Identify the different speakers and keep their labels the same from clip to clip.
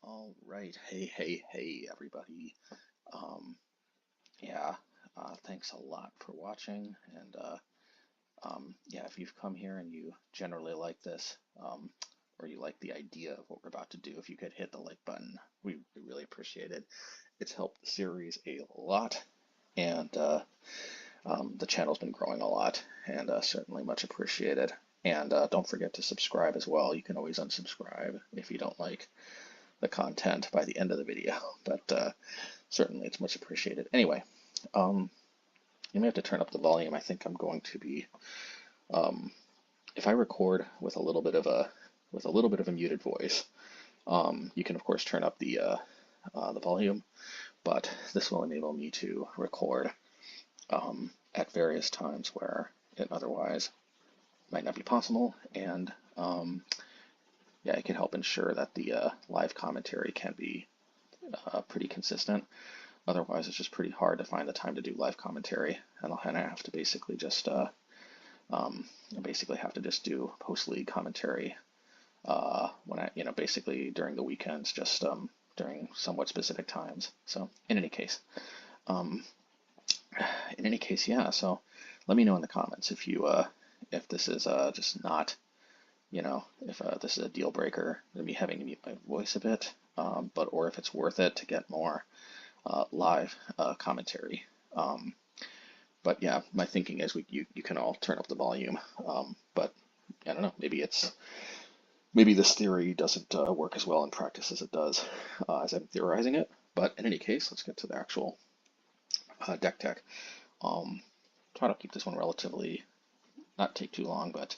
Speaker 1: All right. Hey, everybody. Um, yeah, thanks a lot for watching. Yeah, if you've come here and you generally like this, or you like the idea of what we're about to do, if you could hit the like button, we really appreciate it. It's helped the series a lot, and the channel's been growing a lot, and certainly much appreciated. And don't forget to subscribe as well. You can always unsubscribe if you don't like the content by the end of the video, but certainly it's much appreciated. Anyway, you may have to turn up the volume. I think I'm going to be, if I record with a little bit of a muted voice, you can of course turn up the volume, but this will enable me to record at various times where it otherwise might not be possible, and yeah, it can help ensure that the live commentary can be pretty consistent. Otherwise, it's just pretty hard to find the time to do live commentary, and I have to basically just do post-league commentary when basically during the weekends, just during somewhat specific times. So in any case, yeah. So let me know in the comments if this is just not, if this is a deal breaker, maybe having to mute my voice a bit, or if it's worth it to get more live commentary. But yeah, my thinking is you can all turn up the volume. But I don't know, maybe this theory doesn't work as well in practice as it does as I'm theorizing it. But in any case, let's get to the actual deck tech. Try to keep this one relatively, not take too long, but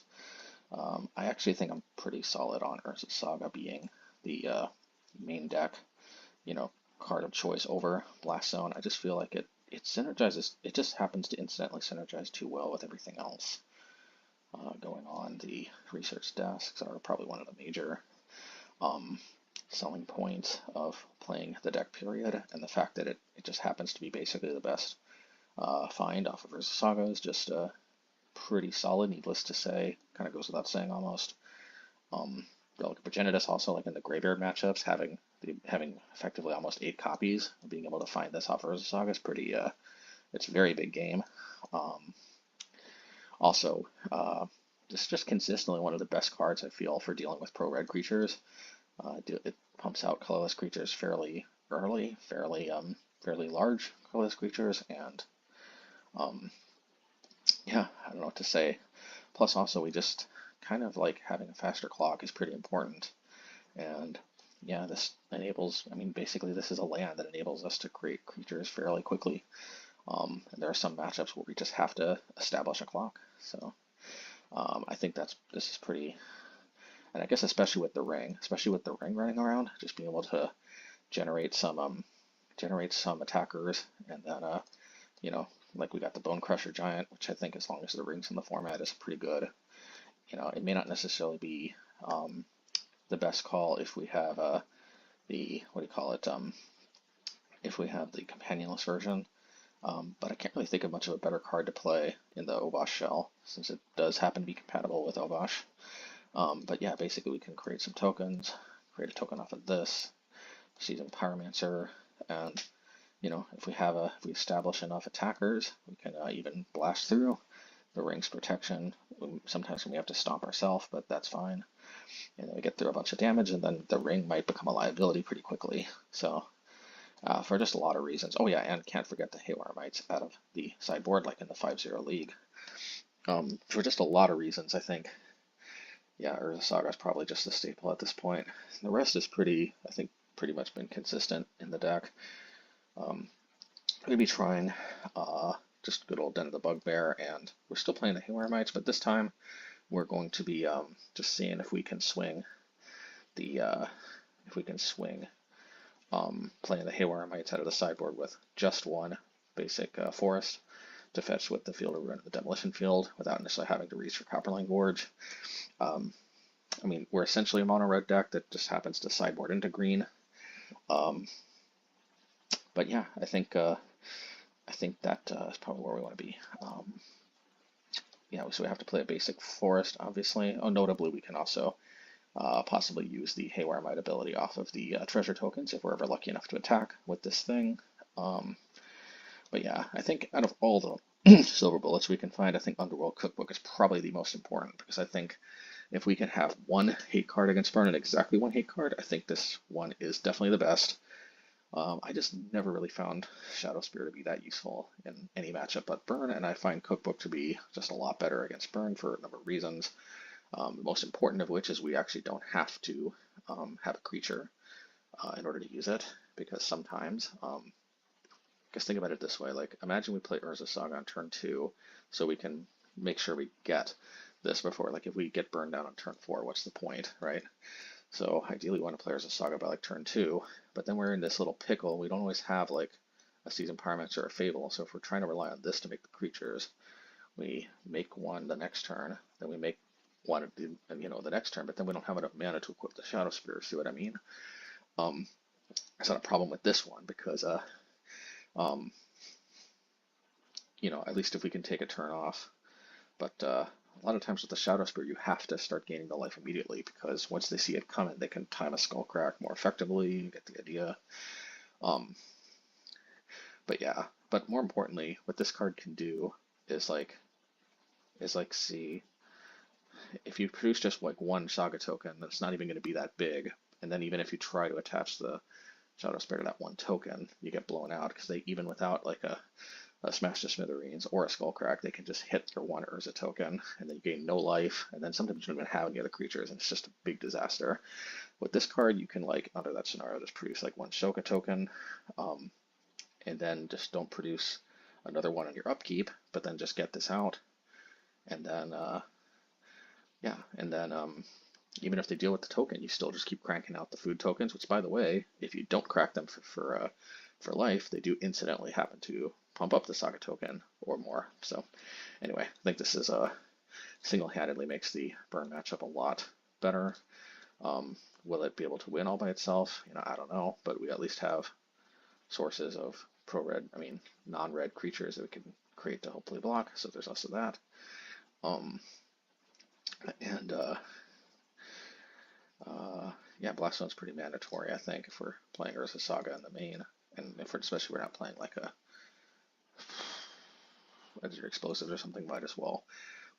Speaker 1: I actually think I'm pretty solid on Urza Saga being the main deck, card of choice over Blast Zone. I just feel like it synergizes. It just happens to incidentally synergize too well with everything else going on. The research desks are probably one of the major selling points of playing the deck period, and the fact that it just happens to be basically the best find off of Urza Saga is just pretty solid, needless to say. Kind of goes without saying almost. Relic of Progenitus also, like in the graveyard matchups, having effectively almost 8 copies, being able to find this off Urza Saga is pretty, it's a very big game. Also, just consistently one of the best cards I feel for dealing with pro-red creatures. It pumps out colorless creatures fairly early, fairly large colorless creatures, and yeah, I don't know what to say. Plus, also, we just kind of like having a faster clock is pretty important. And yeah, this enables, basically this is a land that enables us to create creatures fairly quickly. And there are some matchups where we just have to establish a clock. So I think this is pretty, and I guess especially with the ring running around, just being able to generate some attackers, and then like we got the Bonecrusher Giant, which I think as long as the ring's in the format is pretty good. It may not necessarily be the best call if we have if we have the companionless version, but I can't really think of much of a better card to play in the Obosh shell, since it does happen to be compatible with Obosh. But yeah, basically we can create some tokens, create a token off of this, Seasoned Pyromancer, and if we establish enough attackers, we can even blast through the ring's protection. Sometimes we have to stomp ourselves, but that's fine. And then we get through a bunch of damage, and then the ring might become a liability pretty quickly. So for just a lot of reasons. Oh yeah, and can't forget the Haywire Mites out of the sideboard, like in the 5-0 league. For just a lot of reasons, I think, yeah, Urza Saga is probably just the staple at this point. The rest is pretty much been consistent in the deck. I'm going to be trying just good old Den of the Bugbear, and we're still playing the Haywire Mites, but this time we're going to be just seeing if we can swing playing the Haywire Mites out of the sideboard with just one basic forest to fetch with the Field of Ruin and the Demolition Field without necessarily having to reach for Copperline Gorge. We're essentially a mono red deck that just happens to sideboard into green. But yeah, I think that is probably where we want to be. Yeah, so we have to play a basic forest, obviously. Oh, notably, we can also possibly use the Haywire Mite ability off of the treasure tokens if we're ever lucky enough to attack with this thing. But yeah, I think out of all the silver bullets we can find, I think Underworld Cookbook is probably the most important, because I think if we can have one hate card against burn and exactly one hate card, I think this one is definitely the best. I just never really found Shadow Spear to be that useful in any matchup but burn, and I find Cookbook to be just a lot better against burn for a number of reasons. The most important of which is we actually don't have to have a creature in order to use it, because sometimes, because think about it this way, like imagine we play Urza Saga on turn 2, so we can make sure we get this before, like if we get burned down on turn 4, what's the point, right? So ideally we want to play Urza Saga by like turn 2, but then we're in this little pickle. We don't always have like a Seasoned Pyromancer or a Fable, so if we're trying to rely on this to make the creatures, we make one the next turn, then we make one the next turn, but then we don't have enough mana to equip the Shadow Spear. See what I mean? It's not a problem with this one because at least if we can take a turn off. But a lot of times with the Shadow Spear, you have to start gaining the life immediately, because once they see it coming, they can time a Skullcrack more effectively. You get the idea. But more importantly, what this card can do is see, if you produce just like one Saga token, that's not even going to be that big. And then even if you try to attach the Shadow Spear to that one token, you get blown out, because they, even without like a Smash to Smithereens or a Skullcrack, they can just hit their one Urza token, and then you gain no life, and then sometimes you don't even have any other creatures, and it's just a big disaster. With this card, you can, like, under that scenario, just produce like one Shoka token, and then just don't produce another one on your upkeep, but then just get this out, and then even if they deal with the token, you still just keep cranking out the food tokens, which, by the way, if you don't crack them for life, they do incidentally happen to pump up the Saga token or more. So anyway, I think this is single-handedly makes the burn matchup a lot better. Will it be able to win all by itself? I don't know, but we at least have sources of non-red creatures that we can create to hopefully block, so there's less of that. Blackstone's pretty mandatory, I think, if we're playing Urza Saga in the main, and especially we're not playing like a Extra Explosives or something, might as well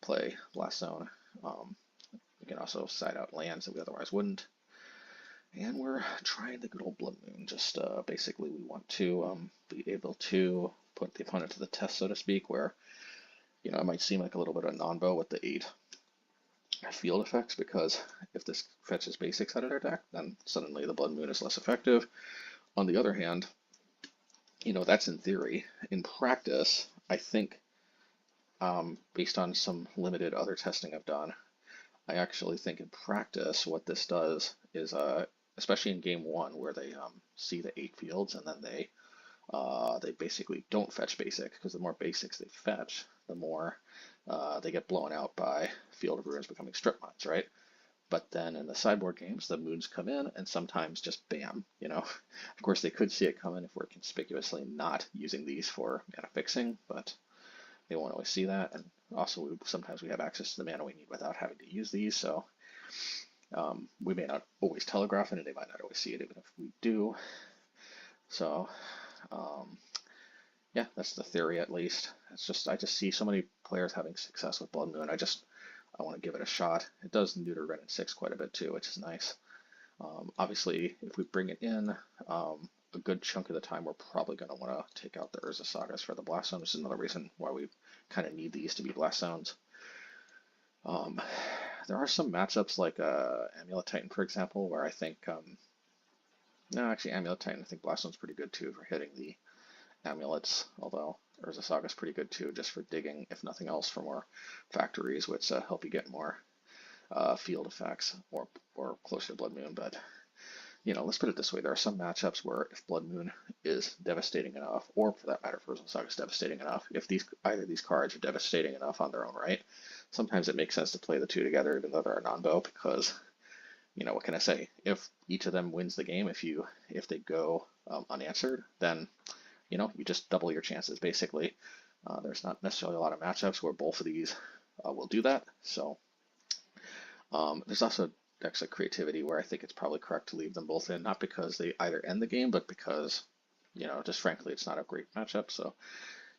Speaker 1: play Blaststone. We can also side out lands that we otherwise wouldn't. And we're trying the good old Blood Moon. Just basically we want to be able to put the opponent to the test, so to speak, where it might seem like a little bit of a non-bow with the 8 field effects, because if this fetches basics out of their deck, then suddenly the Blood Moon is less effective. On the other hand, that's in theory. In practice, I think, based on some limited other testing I've done, I actually think in practice what this does is, especially in game 1, where they see the 8 fields and then they basically don't fetch basics, because the more basics they fetch, the more they get blown out by Field of Ruins becoming strip mines, right? But then in the sideboard games, the moons come in and sometimes just bam, Of course, they could see it coming if we're conspicuously not using these for mana fixing, but they won't always see that. And also, sometimes we have access to the mana we need without having to use these, so we may not always telegraph it, and they might not always see it, even if we do. So, that's the theory, at least. I just see so many players having success with Blood Moon. I want to give it a shot. It does neuter Red and 6 quite a bit too, which is nice. Obviously, if we bring it in, a good chunk of the time we're probably going to want to take out the Urza Sagas for the Blast Zone, which is another reason why we kind of need these to be Blast Zones. There are some matchups like Amulet Titan, for example, where I think, Amulet Titan, I think Blast Zone's pretty good too for hitting the amulets, although Urza Saga's pretty good too, just for digging, if nothing else, for more factories, which help you get more field effects or closer to Blood Moon. But let's put it this way: there are some matchups where if Blood Moon is devastating enough, or for that matter, if Urza Saga is devastating enough, if either of these cards are devastating enough on their own right, sometimes it makes sense to play the two together, even though they're a non-bow, because what can I say? If each of them wins the game, if they go unanswered, then you just double your chances, basically. There's not necessarily a lot of matchups where both of these will do that. So there's also decks like Creativity, where I think it's probably correct to leave them both in, not because they either end the game, but because, you know, just frankly, it's not a great matchup. So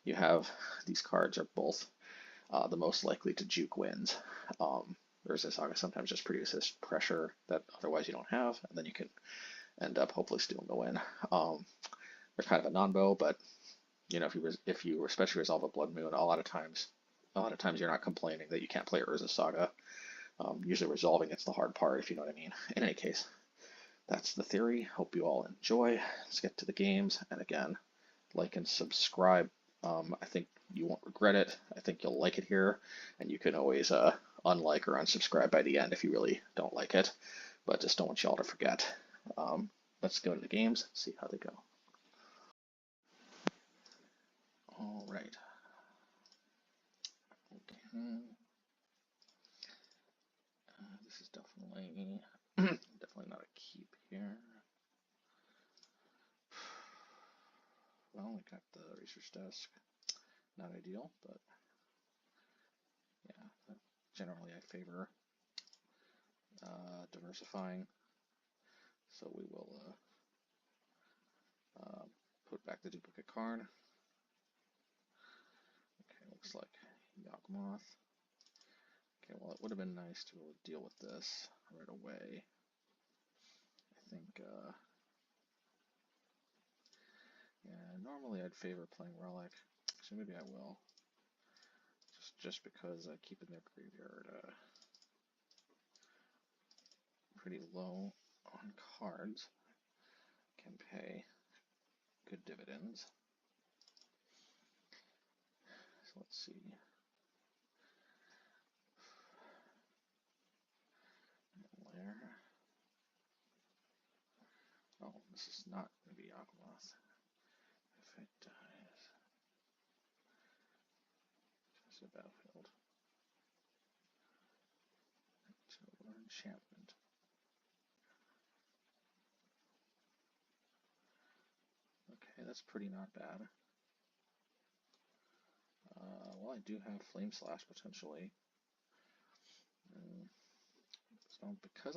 Speaker 1: you have these cards are both the most likely to juke wins. Urza Saga sometimes just produces pressure that otherwise you don't have, and then you can end up hopefully stealing the win. They're kind of a non-bow, but you know, if you especially resolve a Blood Moon, a lot of times you're not complaining that you can't play Urza Saga. Usually resolving it's the hard part, if you know what I mean. In any case, that's the theory. Hope you all enjoy. Let's get to the games. And again, like and subscribe. I think you won't regret it. I think you'll like it here. And you can always unlike or unsubscribe by the end if you really don't like it. But just don't want y'all to forget. Let's go to the games, see how they go. All right. Okay. This is definitely definitely not a keep here. Well, we got the Research Desk. Not ideal, but yeah, generally I favor diversifying. So we will put back the duplicate card. Okay, looks like Yawgmoth. Okay, well, it would have been nice to deal with this right away. I think, yeah, normally I'd favor playing Relic. So maybe I will. Just because keeping their graveyard pretty low on cards can pay good dividends. So let's see. Lair. Oh, this is not going to be Yawgmoth. If it dies, it's a battlefield. So enchantment. Okay, that's pretty not bad. Well, I do have Flame Slash potentially. So because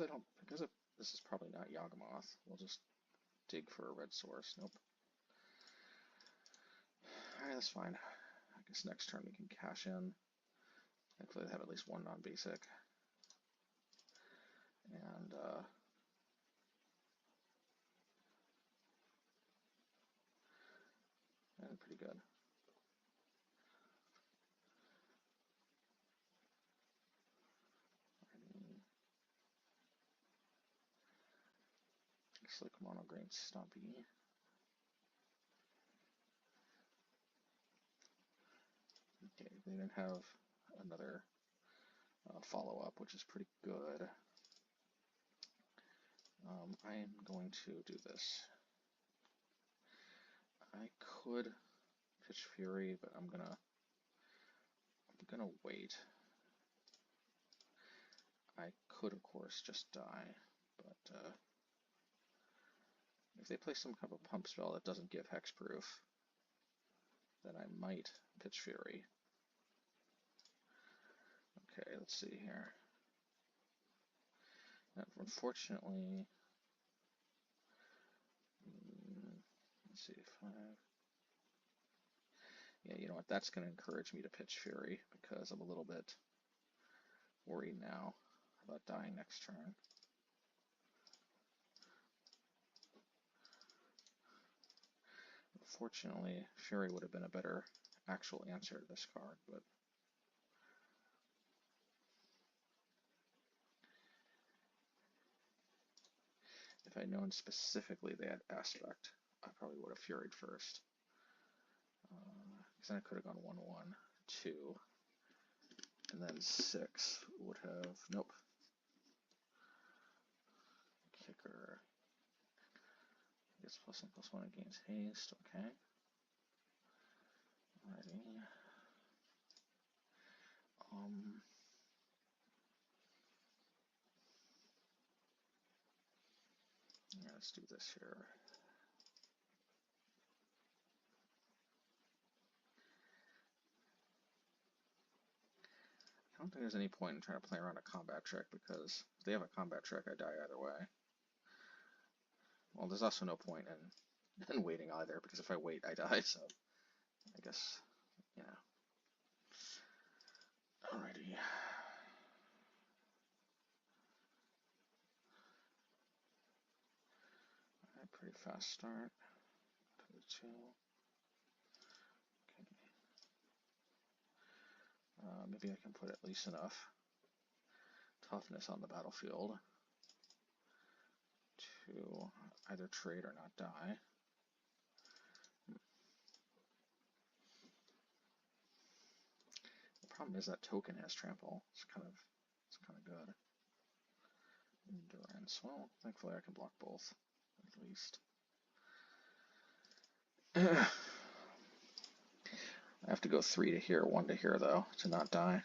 Speaker 1: this is probably not Yawgmoth, we'll just dig for a red source. Nope. Alright, that's fine. I guess next turn we can cash in. Hopefully they have at least one non-basic. And pretty good. Looks like Mono Green Stompy. Okay, they didn't have another follow-up, which is pretty good. I am going to do this. I could pitch Fury, but I'm gonna wait. I could, of course, just die, but if they play some kind of a pump spell that doesn't give hexproof, then I might pitch Fury. Okay, let's see here. Now, unfortunately, let's see if yeah, you know what? That's going to encourage me to pitch Fury because I'm a little bit worried now about dying next turn. Unfortunately, Fury would have been a better actual answer to this card, but if I'd known specifically they had Aspect, I probably would have Furied first. Because then I could have gone 1-1, 2, and then 6 would have, nope. Kicker. Gets +1/+1 and gains haste, okay. Alrighty. Yeah, let's do this here. don't think there's any point in trying to play around a combat trick, because if they have a combat trick, I die either way. Well, there's also no point in waiting either, because if I wait, I die, so I guess, you know. Alrighty. Alright, pretty fast start. 2. Okay. Maybe I can put at least enough toughness on the battlefield to either trade or not die. The problem is that token has trample. It's kind of good. Endurance. Well, thankfully I can block both, at least. I have to go 3 to here, 1 to here, though, to not die.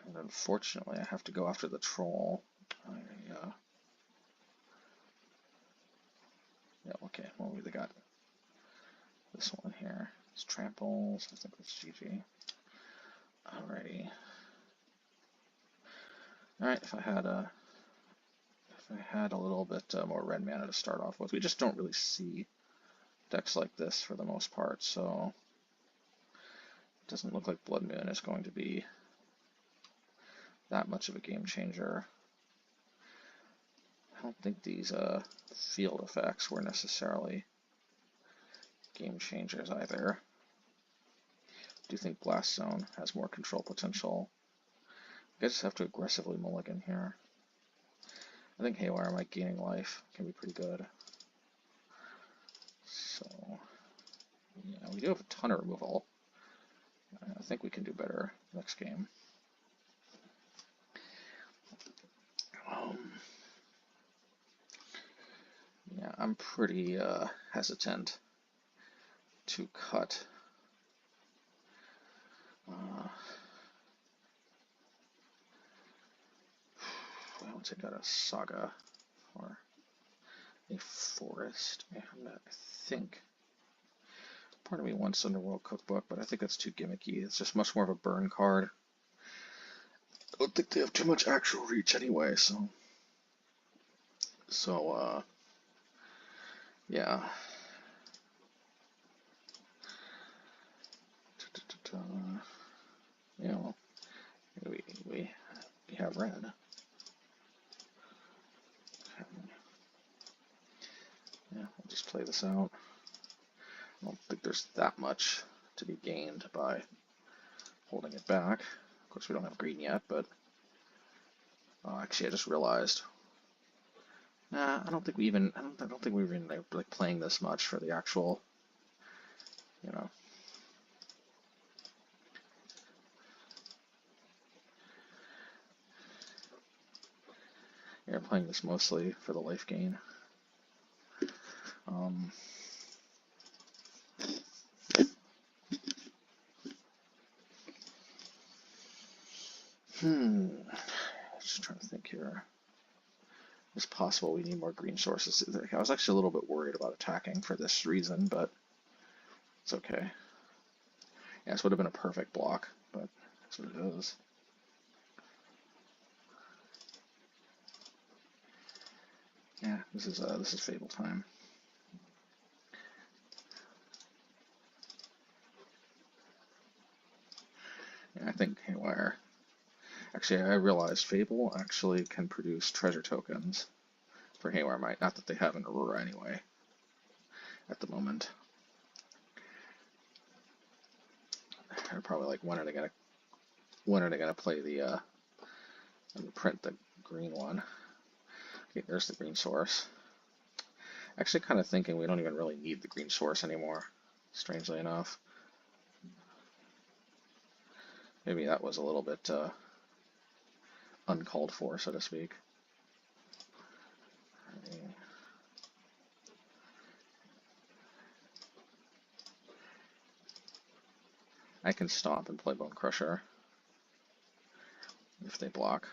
Speaker 1: And unfortunately, I have to go after the troll. Yeah, okay, well, we got this one here. It's tramples. I think that's GG. Alrighty. Alright, if I had a little bit more red mana to start off with. We just don't really see decks like this for the most part, so it doesn't look like Blood Moon is going to be that much of a game changer. I don't think these field effects were necessarily game changers either. I do think Blast Zone has more control potential. I just have to aggressively mulligan here. I think Haywire Mite gaining life can be pretty good. So, yeah, we do have a ton of removal. I think we can do better next game. Yeah, I'm pretty hesitant to cut. Once I got a Saga or a Forest, and I think part of me wants Underworld Cookbook, but I think that's too gimmicky. It's just much more of a burn card. I don't think they have too much actual reach anyway, so yeah. Yeah, well, we have red. Yeah, we'll just play this out. I don't think there's that much to be gained by holding it back. Of course, we don't have green yet, but actually, I just realized. Nah, I don't think we even. I don't think we're even like playing this much for the actual. You know. Yeah, playing this mostly for the life gain. Just trying to think here. It's possible we need more green sources. I was actually a little bit worried about attacking for this reason, but it's okay. Yeah, this would have been a perfect block, but that's what it is. Yeah, this is Fable time. Yeah, I think Haywire. Actually, I realized Fable actually can produce treasure tokens for Haywire Mite. Not that they have an Aurora anyway, at the moment. Or probably like when are they gonna play the and print the green one. Okay, there's the green source. Actually, kind of thinking we don't even really need the green source anymore. Strangely enough, maybe that was a little bit uncalled for, so to speak. I can stomp and play Bonecrusher if they block.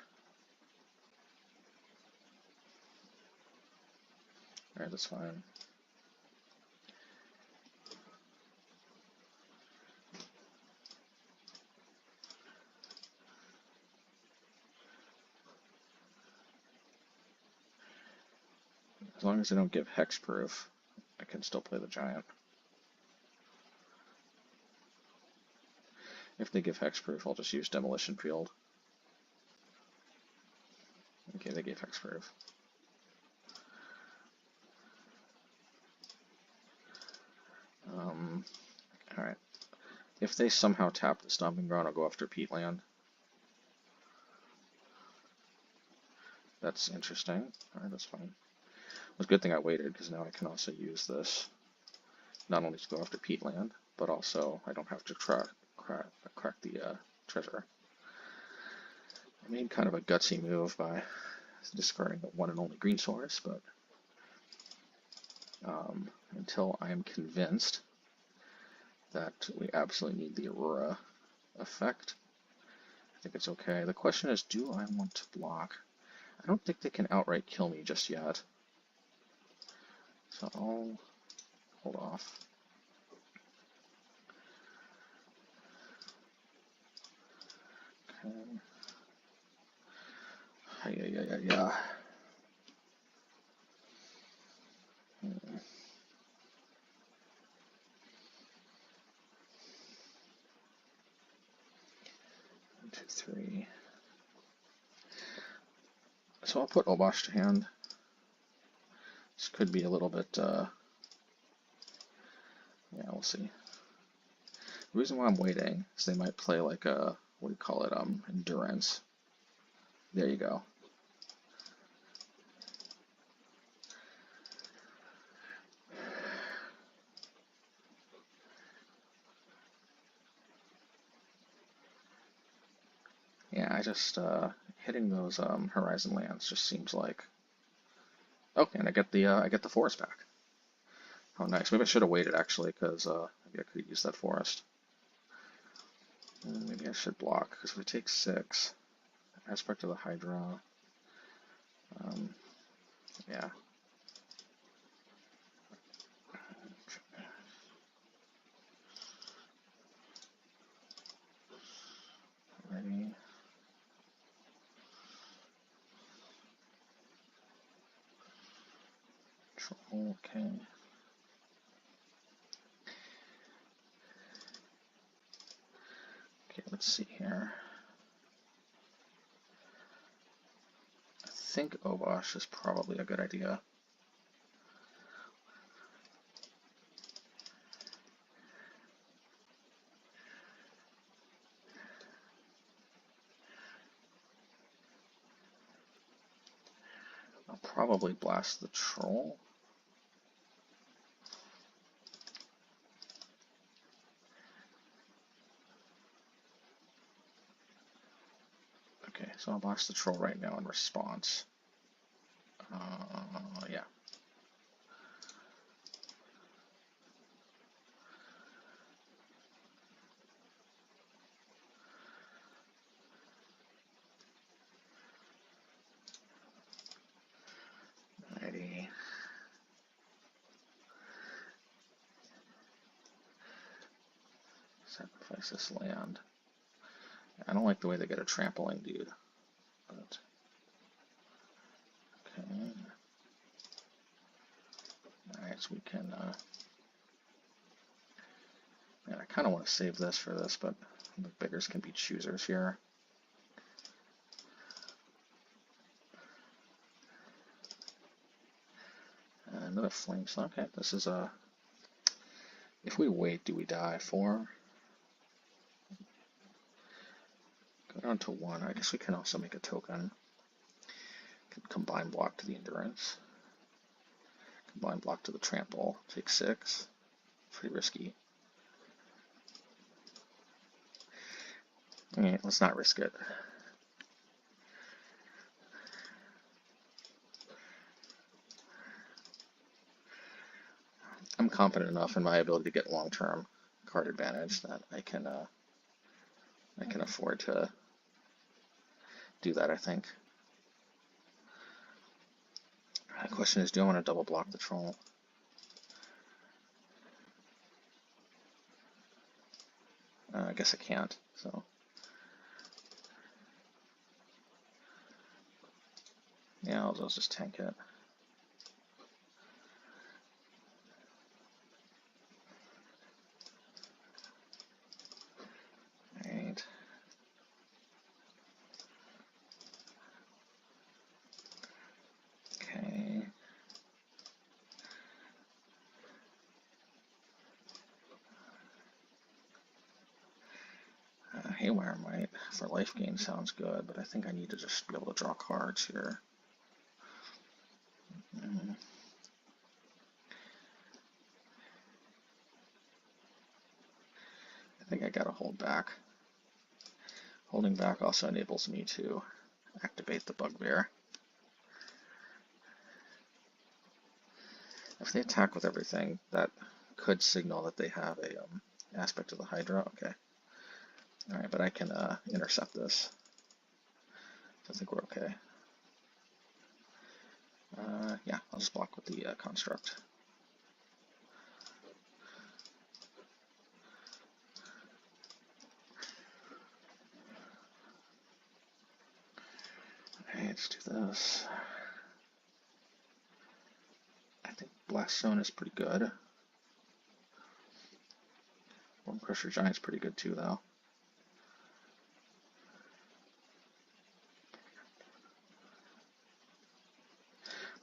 Speaker 1: Alright, that's fine. As long as they don't give hexproof, I can still play the giant. If they give hexproof, I'll just use Demolition Field. Okay, they gave hexproof. Alright. If they somehow tap the Stomping Ground, I'll go after Peatland. That's interesting. Alright, that's fine. It was a good thing I waited, because now I can also use this not only to go after Peatland, but also I don't have to crack the treasure. I made kind of a gutsy move by discarding the one and only green source, but until I am convinced that we absolutely need the Aurora effect, I think it's okay. The question is, do I want to block? I don't think they can outright kill me just yet, so I'll hold off. Okay. Yeah. 1, 2, 3. So I'll put Obosh to hand. This could be a little bit, yeah, we'll see. The reason why I'm waiting is they might play like a, what do you call it, endurance. There you go. Yeah, I just, hitting those Horizon lands just seems like, oh, and I get the forest back. Oh, nice. Maybe I should have waited actually, because maybe I could use that forest. And maybe I should block, because if we take 6, aspect of the Hydra, yeah. Ready. Okay. Okay, let's see here. I think Obosh is probably a good idea. I'll probably blast the troll. Okay, so I'll blast the troll right now in response. Yeah. Alrighty. Sacrifice this land. I don't like the way they get a trampling, dude. But okay. Alright, so we can man, I kinda want to save this for this, but the beggars can be choosers here. Another flame song. Okay, this is a if we wait, do we die? 4. Go down to 1. I guess we can also make a token. Can combine block to the endurance. Combine block to the trample. Take 6. Pretty risky. Alright, let's not risk it. I'm confident enough in my ability to get long-term card advantage that I can afford to do that, I think. The question is, do I want to double block the troll? I guess I can't, so. Yeah, I'll just tank it. Right. Okay. Haywire Mite for life gain sounds good, but I think I need to just be able to draw cards here. I think I gotta hold back. Holding back also enables me to activate the Bugbear. If they attack with everything, that could signal that they have a aspect of the Hydra. Okay. Alright, but I can intercept this. So I think we're okay. Yeah, I'll just block with the construct. Alright, let's do this. I think Blast Zone is pretty good. Bonecrusher Giant's pretty good too, though.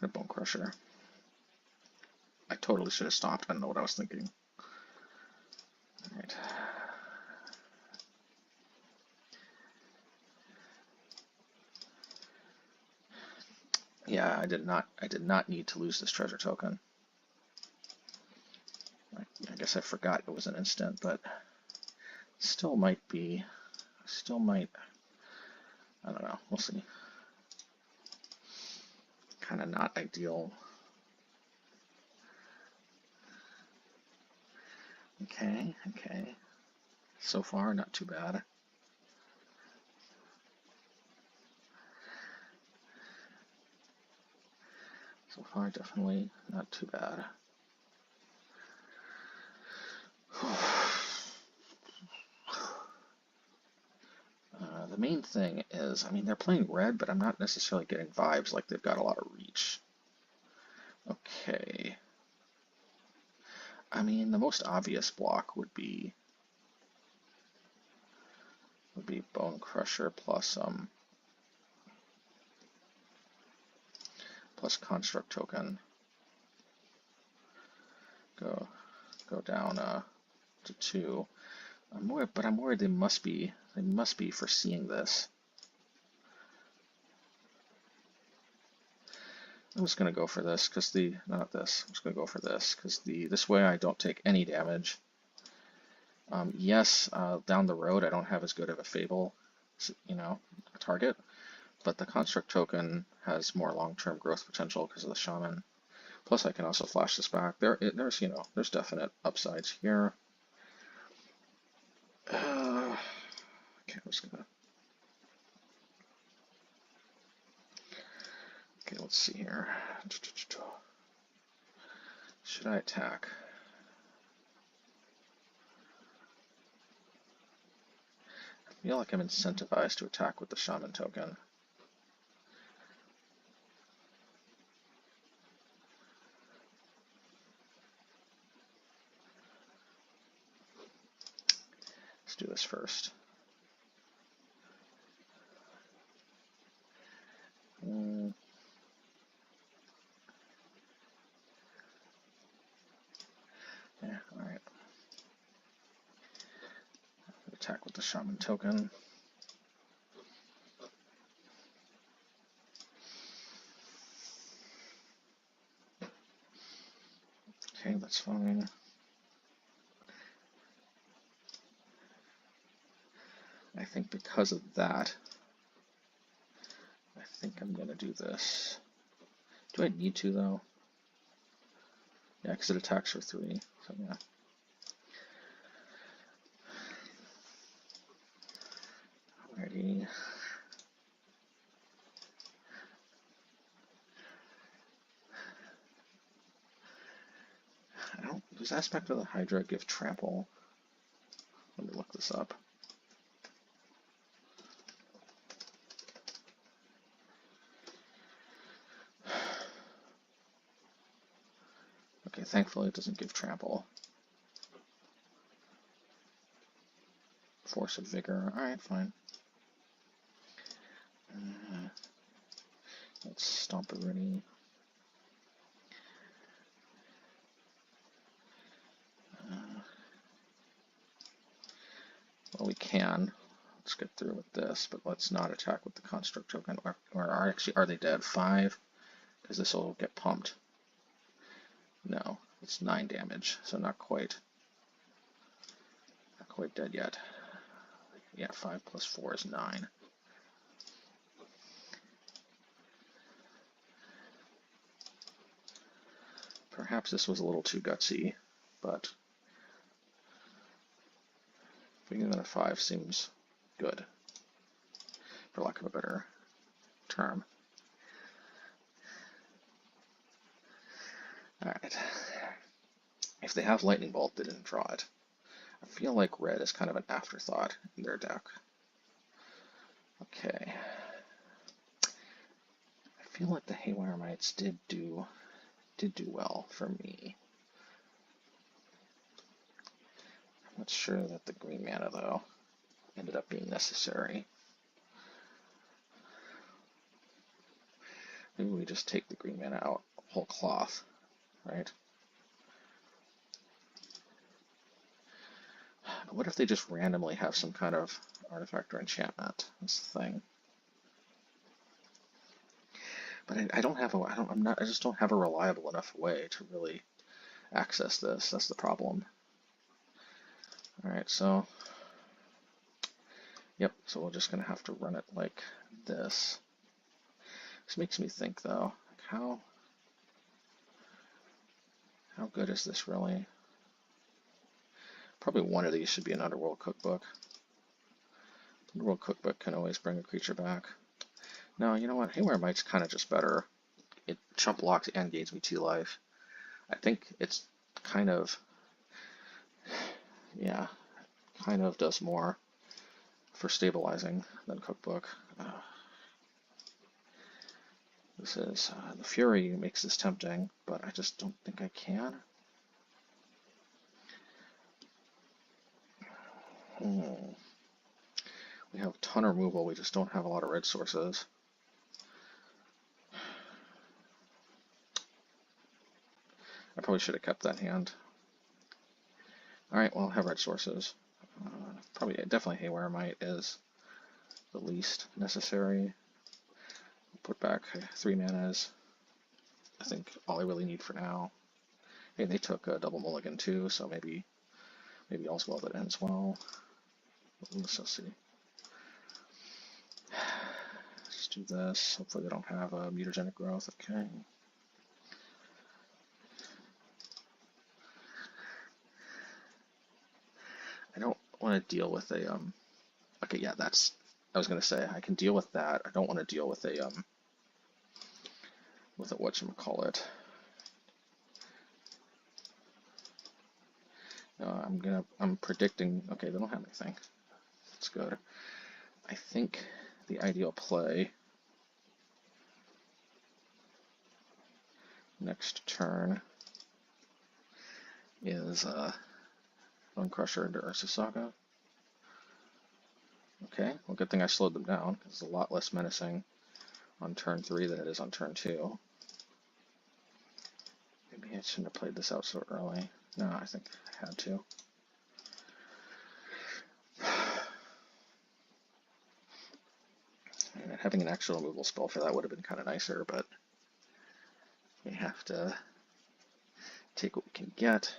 Speaker 1: Bonecrusher. I totally should have stopped. I don't know what I was thinking. Alright. Yeah, I did not need to lose this treasure token. I guess I forgot it was an instant, but still might be, I don't know, we'll see. Kind of not ideal. Okay. So far, not too bad. So far, definitely not too bad. The main thing is, I mean, they're playing red, but I'm not necessarily getting vibes like they've got a lot of reach. Okay. I mean, the most obvious block would be Bonecrusher plus construct token. Go down to 2. I'm worried they must be foreseeing this. I'm just gonna go for this because I'm just gonna go for this because this way I don't take any damage. Yes, down the road I don't have as good of a Fable, target, but the construct token has more long-term growth potential because of the shaman. Plus, I can also flash this back. There's definite upsides here. Okay, I'm just gonna. Okay, let's see here. Should I attack? I feel like I'm incentivized to attack with the shaman token. Let's do this first. Yeah, alright. Attack with the shaman token. Okay, that's fine. I think because of that, I think I'm going to do this. Do I need to, though? Yeah, because it attacks for 3, so yeah. Alrighty. Does Aspect of the Hydra give trample? Let me look this up. Okay, thankfully it doesn't give trample. Force of Vigor. Alright, fine. Let's Stompy ready. Well, we can. Let's get through with this, but let's not attack with the Construct Token. Or actually, are they dead? 5? Because this will get pumped. No, it's 9 damage, so not quite dead yet. Yeah, 5 plus 4 is 9. Perhaps this was a little too gutsy, but bringing in a 5 seems good, for lack of a better term. Alright. If they have Lightning Bolt, they didn't draw it. I feel like red is kind of an afterthought in their deck. Okay. I feel like the Haywire Mites did do well for me. I'm not sure that the green mana, though, ended up being necessary. Maybe we just take the green mana out whole cloth, right? But what if they just randomly have some kind of artifact or enchantment? That's the thing. But I just don't have a reliable enough way to really access this. That's the problem. All right, so yep. So we're just gonna have to run it like this. This makes me think, though, like how good is this really? Probably one of these should be an Underworld Cookbook. Underworld Cookbook can always bring a creature back. No, you know what? Haywire Mite's kind of just better. It chump blocks and gains me 2 life. I think it's kind of, yeah, kind of does more for stabilizing than Cookbook. This is, the Fury makes this tempting, but I just don't think I can. We have a ton of removal, we just don't have a lot of red sources. I probably should have kept that hand. Alright, well, I have red sources. Definitely Haywire Mite is the least necessary. Put back 3 manas. I think all I really need for now. Hey, they took a double mulligan too, so maybe all's well that ends well. Let's see. Let's do this. Hopefully they don't have a mutagenic growth. Okay. I don't want to deal with a okay, yeah, that's, I was gonna say I can deal with that. I don't want to deal with a whatchamacallit. I'm predicting, okay, they don't have anything. That's good. I think the ideal play next turn is Bonecrusher into Urza Saga. Okay, well, good thing I slowed them down. It's a lot less menacing on turn 3 than it is on turn 2. Maybe I shouldn't have played this out so early. No, I think I had to. And having an actual removal spell for that would have been kind of nicer, but we have to take what we can get.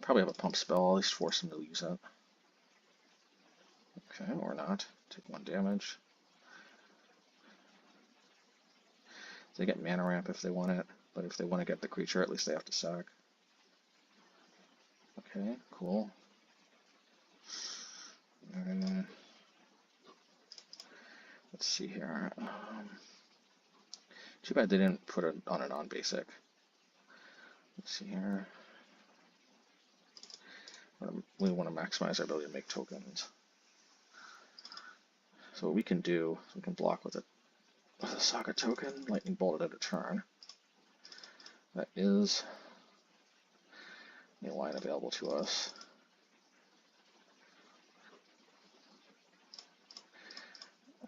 Speaker 1: Probably have a pump spell, at least force them to use it. Okay, or not. Take 1 damage. They get mana ramp if they want it, but if they want to get the creature, at least they have to sack. Okay, cool. Let's see here. Too bad they didn't put it on a non-basic. Let's see here. We want to maximize our ability to make tokens. So what we can do, we can block with a Saga token, Lightning Bolt at a turn. That is a line available to us.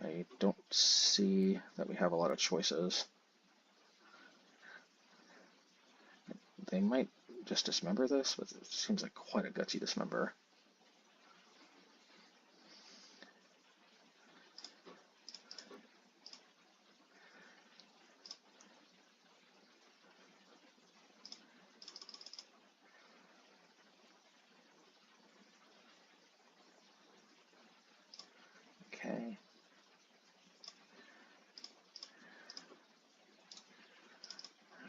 Speaker 1: I don't see that we have a lot of choices. They might just dismember this, but it seems like quite a gutsy dismember. Okay.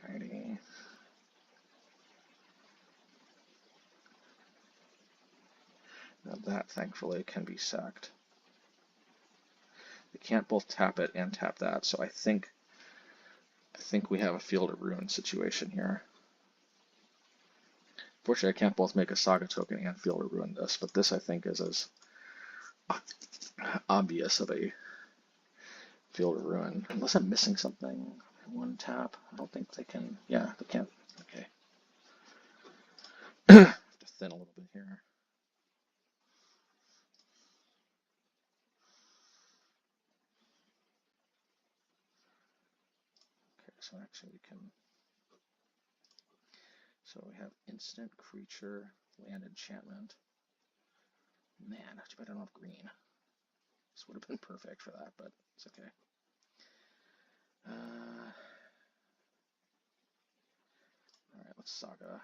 Speaker 1: Alrighty. Now that, thankfully, can be sacked. We can't both tap it and tap that, so I think we have a Field of Ruin situation here. Fortunately, I can't both make a Saga token and Field of Ruin this, but this I think is as obvious of a Field of Ruin. Unless I'm missing something. One tap. I don't think they can. Yeah, they can't. Okay. Have to thin a little bit here. Okay, so actually we can. So we have instant creature, land enchantment. Man, too bad I don't have green. This would have been perfect for that, but it's okay. Alright, let's Saga.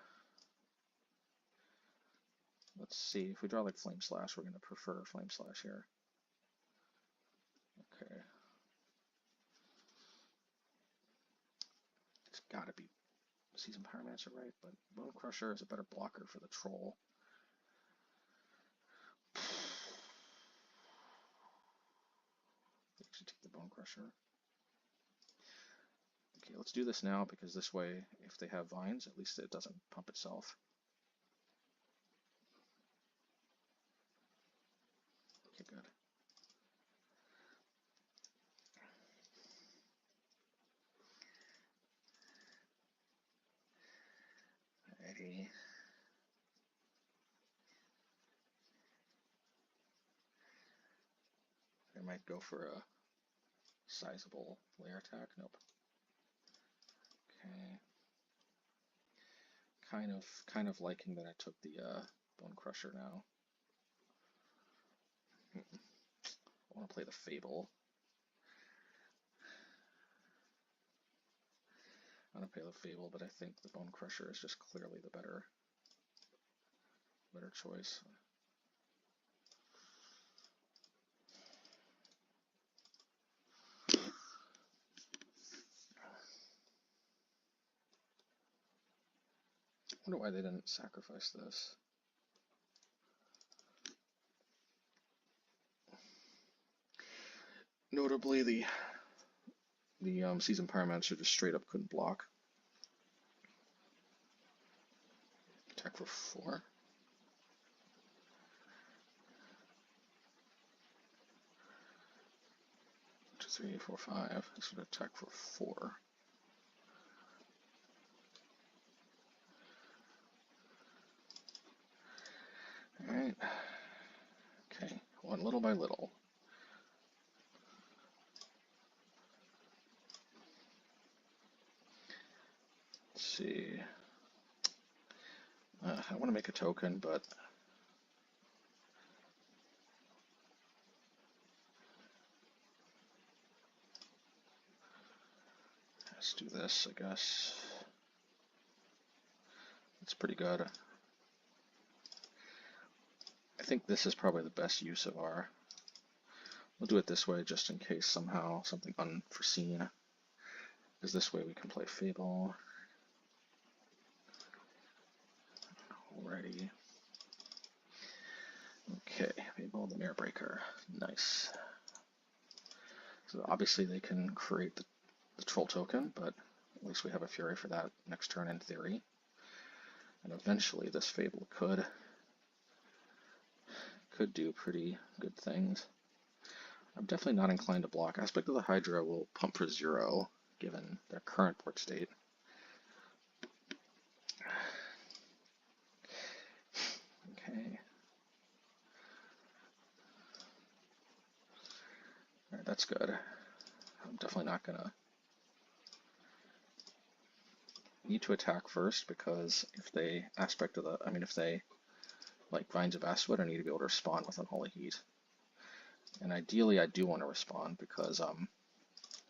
Speaker 1: Let's see, if we draw like Flame Slash, we're going to prefer Flame Slash here. Okay. It's got to be Seasoned Pyromancer, right? But Bonecrusher is a better blocker for the troll. We should take the Bonecrusher. Okay, let's do this now, because this way, if they have vines, at least it doesn't pump itself. Okay, good. Alrighty. I might go for a sizable layer attack. Nope. Okay. Kind of liking that I took the Bonecrusher now. I want to play the Fable. I want to play the Fable, but I think the Bonecrusher is just clearly the better choice. I wonder why they didn't sacrifice this. Notably, the Seasoned Pyromancer just straight up couldn't block. Attack for 4. 2, 3, 4, 5. This would attack for 4. Alright. Okay, one little by little. Let's see. I want to make a token, but let's do this, I guess. It's pretty good. I think this is probably the best use of our... We'll do it this way just in case somehow something unforeseen. Because this way we can play Fable. Alrighty. Okay, Fable the Mirror Breaker. Nice. So obviously they can create the Troll token, but at least we have a Fury for that next turn in theory. And eventually this Fable could could do pretty good things. I'm definitely not inclined to block. Aspect of the Hydra will pump for 0, given their current board state. Okay. Alright, that's good. I'm definitely not gonna need to attack first, because if they aspect of the, if they like Vines of Astwood, I need to be able to respond with Unholy Heat. And ideally, I do want to respond because I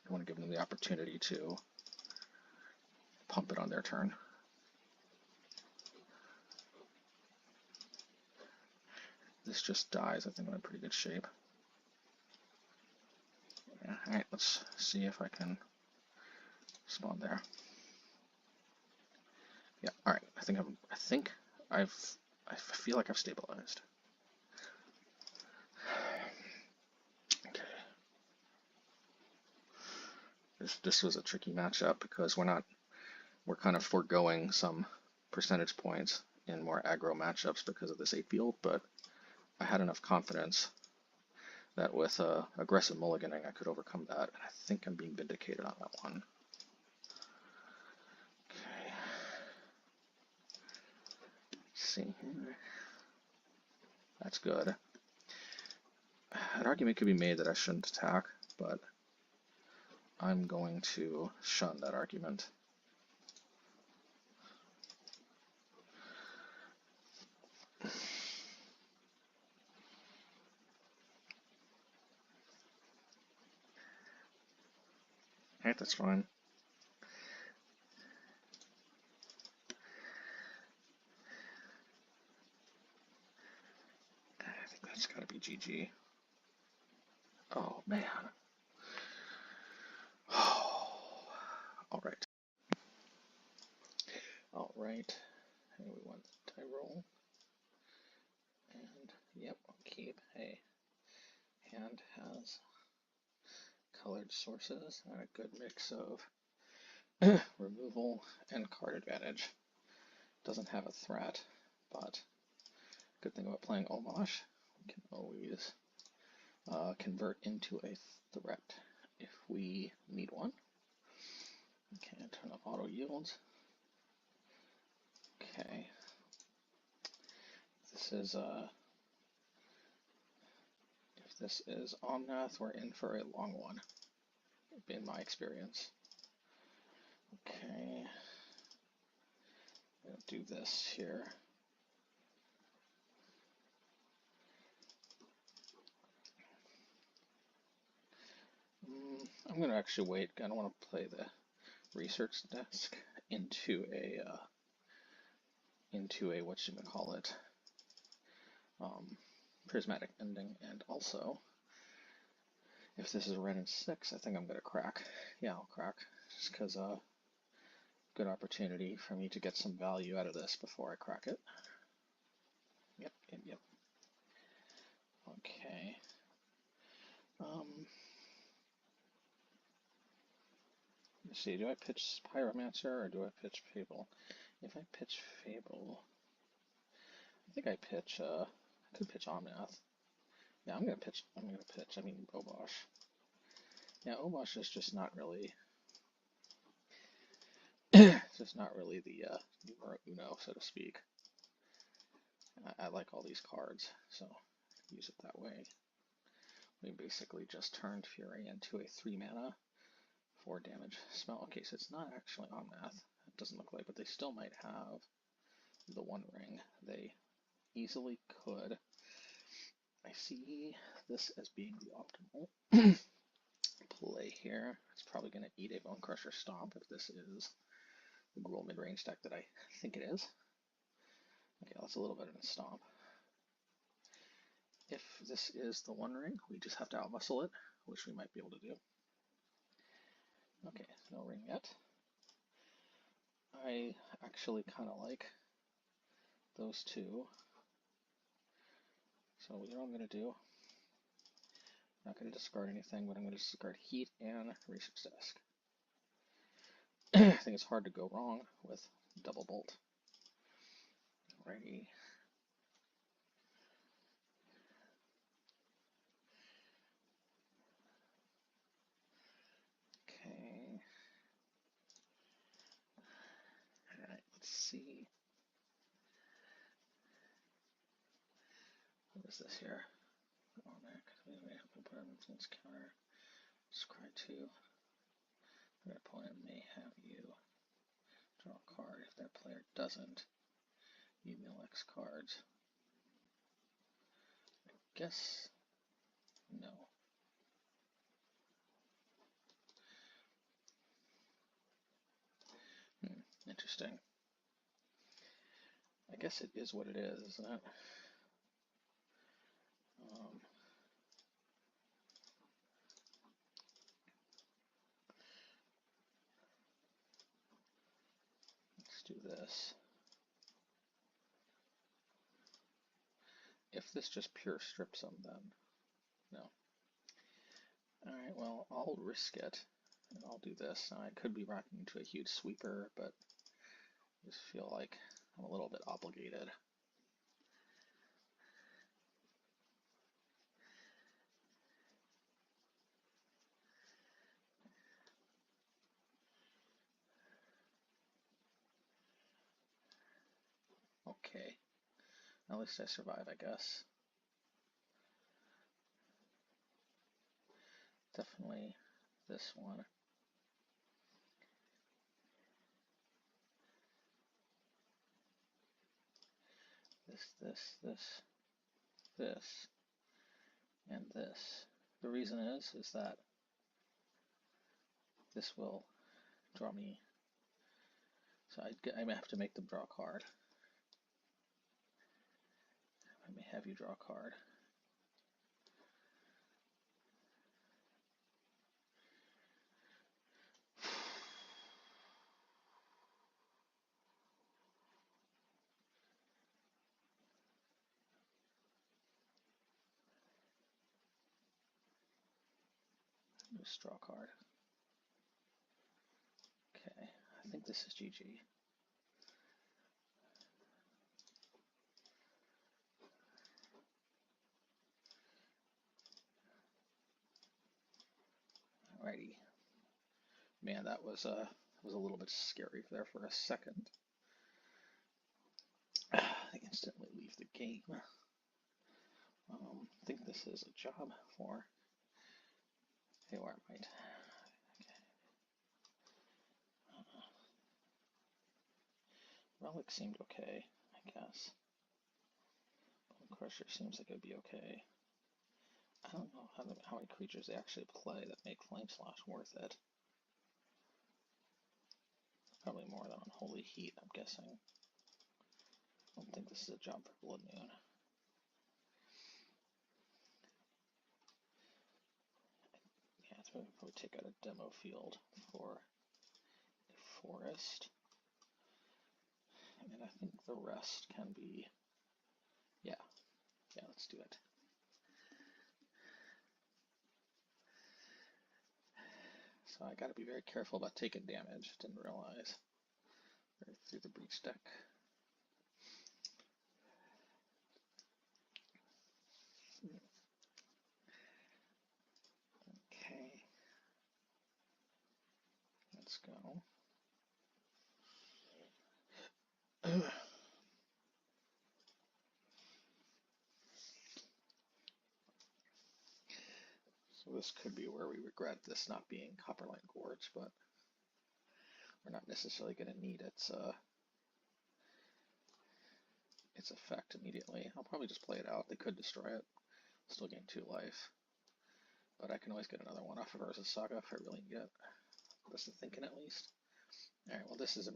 Speaker 1: want to give them the opportunity to pump it on their turn. This just dies. I think I'm in pretty good shape. Yeah, alright, let's see if I can spawn there. Yeah, alright. I feel like I've stabilized. Okay. This was a tricky matchup because we're kind of foregoing some percentage points in more aggro matchups because of this 8 field, but I had enough confidence that with aggressive mulliganing I could overcome that, and I think I'm being vindicated on that one. Okay. Let's see here. That's good. An argument could be made that I shouldn't attack, but I'm going to shun that argument. Alright, that's fine. I think that's gotta be GG. Oh, man. Alright. Alright. Hey, we want die roll. And, yep, I'll keep. Hey, hand has colored sources and a good mix of removal and card advantage. Doesn't have a threat, but good thing about playing Obosh, we can always convert into a threat if we need one. Okay, turn on auto yields. Okay, if this is Omnath, we're in for a long one, in my experience. Okay, I'm gonna do this here. I'm gonna actually wait. I don't want to play the research desk into a whatchamacallit, prismatic ending, and also if this is red and 6, I think I'm gonna crack. Yeah, I'll crack, just because good opportunity for me to get some value out of this before I crack it. Yep. Okay. Let's see, do I pitch Pyromancer or do I pitch Fable? If I pitch Fable, I think I could pitch Omnath. Yeah, I'm gonna pitch, Obosh. Yeah, Obosh is just not really, it's just not really the numero uno, so to speak. I like all these cards, so use it that way. We basically just turned Fury into a 3-mana 4 damage spell. Okay, so it's not actually Omnath. It doesn't look like, but they still might have the One Ring. They easily could. I see this as being the optimal play here. It's probably going to eat a Bonecrusher Stomp if this is the Gruul mid-range deck that I think it is. Okay, that's a little bit of a Stomp. If this is the One Ring, we just have to outmuscle it, which we might be able to do. Okay, no ring yet. I actually kind of like those two. So you know what I'm going to do? I'm not going to discard anything, but I'm going to discard Heat and Research Desk. I think it's hard to go wrong with Double Bolt. Alrighty. What is this here? Oh, we may have to put an influence counter. Scry 2. Your opponent may have you draw a card. If that player doesn't, you mill X cards. I guess no. Interesting. I guess it is what it is, isn't it? Let's do this. If this just pure strips them, then no. Alright, well, I'll risk it, and I'll do this. Now, I could be rocking into a huge sweeper, but I just feel like I'm a little bit obligated. Okay, at least I survive, I guess. Definitely this one. This, and this. The reason is that this will draw me, so I may have to make them draw a card. I may have you draw a card. Just draw a card. Okay, I think this is GG. Alrighty. Man, that was a little bit scary there for a second. I instantly leave the game. I think this is a job for Haywire Mite. Okay. Relic seemed okay, I guess. Bonecrusher seems like it'd be okay. I don't know how many creatures they actually play that make Flame Slash worth it. Probably more than Unholy Heat, I'm guessing. I don't think this is a job for Blood Moon. Yeah, so we'll probably take out a demo field for a forest. And I think the rest can be, yeah, let's do it. So I gotta be very careful about taking damage, didn't realize. Right through the breach deck. Okay. Let's go. So this could be where we regret this not being Copperline Gorge, but we're not necessarily going to need its effect immediately. I'll probably just play it out. They could destroy it. Still gain 2 life. But I can always get another one off of Urza's Saga if I really need it. That's the thinking, at least. Alright, well this is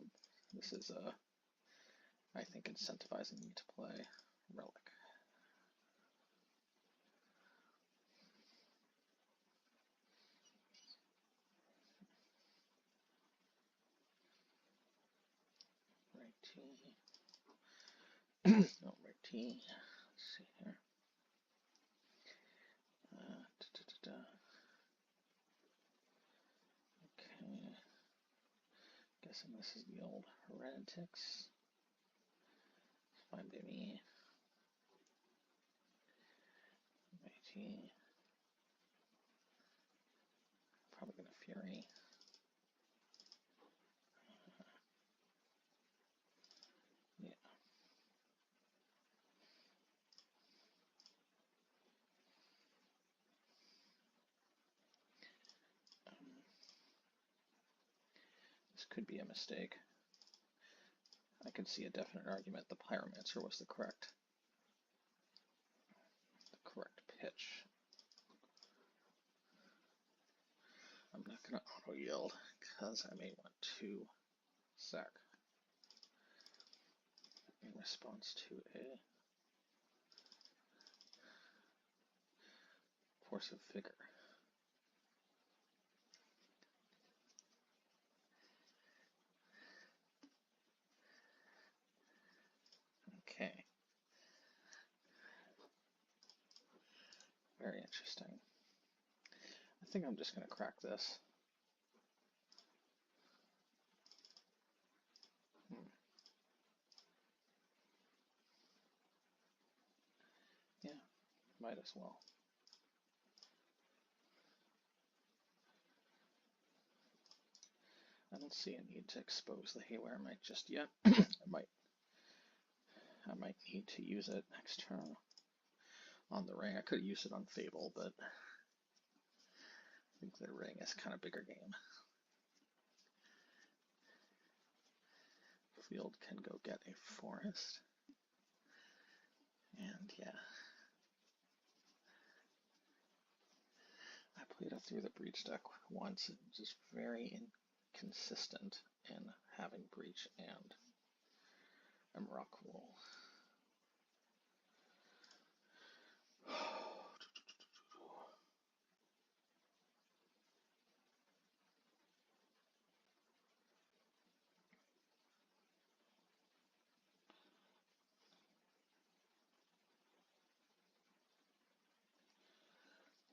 Speaker 1: I think incentivizing me to play Relic. No, Righty. Let's see here. Okay. Guessing this is the old Heretics. Fine by me. Righty. Probably gonna Fury. Yeah. could be a mistake. I could see a definite argument the Pyromancer was the correct pitch. I'm not going to auto yield because I may want to sack in response to a force of vigor. Okay. Very interesting. I think I'm just going to crack this. Yeah, might as well. I don't see a need to expose the Haywire Mite just yet. I might need to use it next turn on the ring. I could use it on Fable, but I think the ring is kind of bigger game. Field can go get a forest. And yeah. I played it through the Breach deck once. It was just very inconsistent in having Breach and Gruul.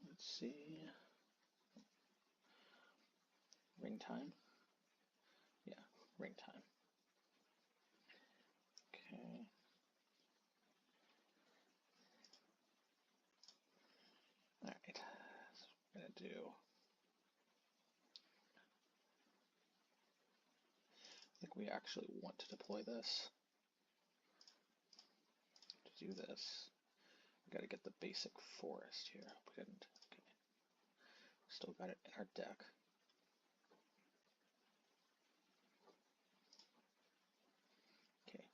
Speaker 1: Let's see. Ring time? Yeah, ring time. Okay. Alright, so what I'm going to do. I think we actually want to deploy this. To do this, we got to get the basic forest here. We didn't. Okay. Still got it in our deck. Okay.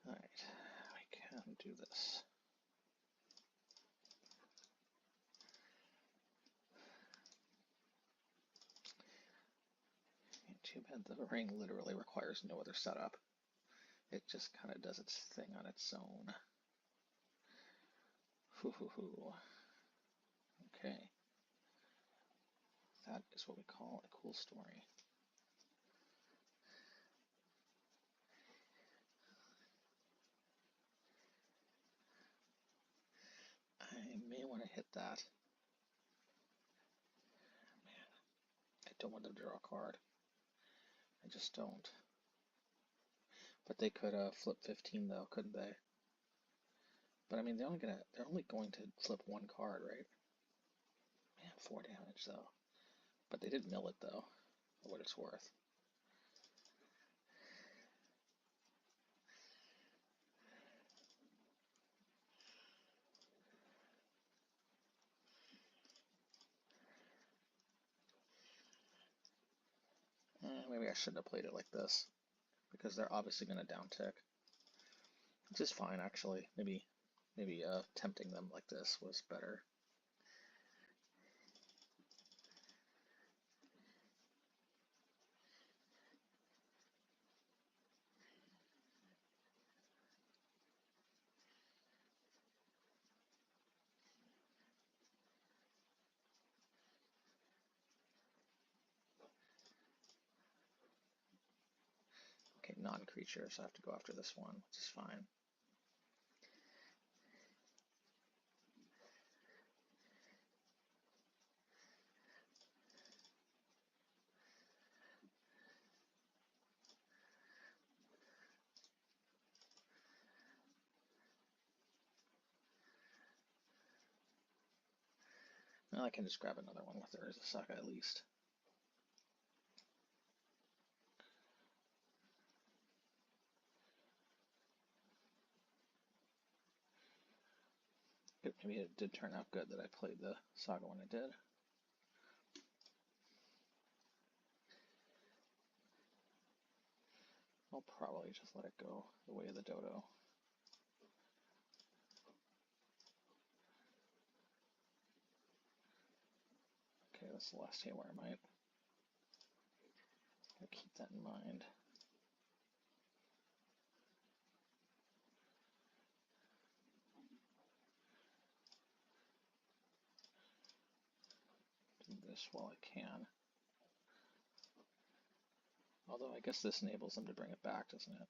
Speaker 1: Alright, I can do this. Too bad the ring literally requires no other setup. It just kind of does its thing on its own. Okay. That is what we call a cool story. I may want to hit that. Man, I don't want them to draw a card. I just don't. But they could flip 15 though, couldn't they? But I mean, they're only going to flip one card, right? Man, 4 damage though. But they did mill it though, for what it's worth. Maybe I shouldn't have played it like this, because they're obviously going to downtick. Which is fine, actually. Maybe tempting them like this was better. Okay, non-creature, so I have to go after this one, which is fine. Well, I can just grab another one with Urza Saga at least. Maybe it did turn out good that I played the Saga when I did. I'll probably just let it go the way of the dodo. Okay, that's the last Haywire Mite. Gotta keep that in mind. Do this while I can. Although I guess this enables them to bring it back, doesn't it?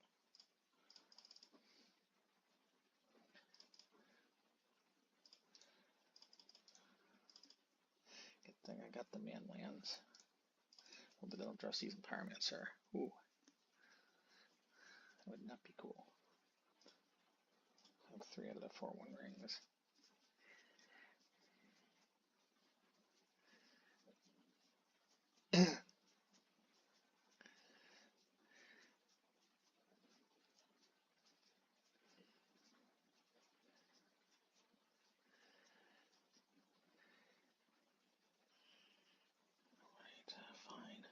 Speaker 1: Good thing I got the man lands. Hope they don't draw Seasoned Pyromancer. Ooh. That would not be cool. I have 3 out of the 4 One Rings. Fine.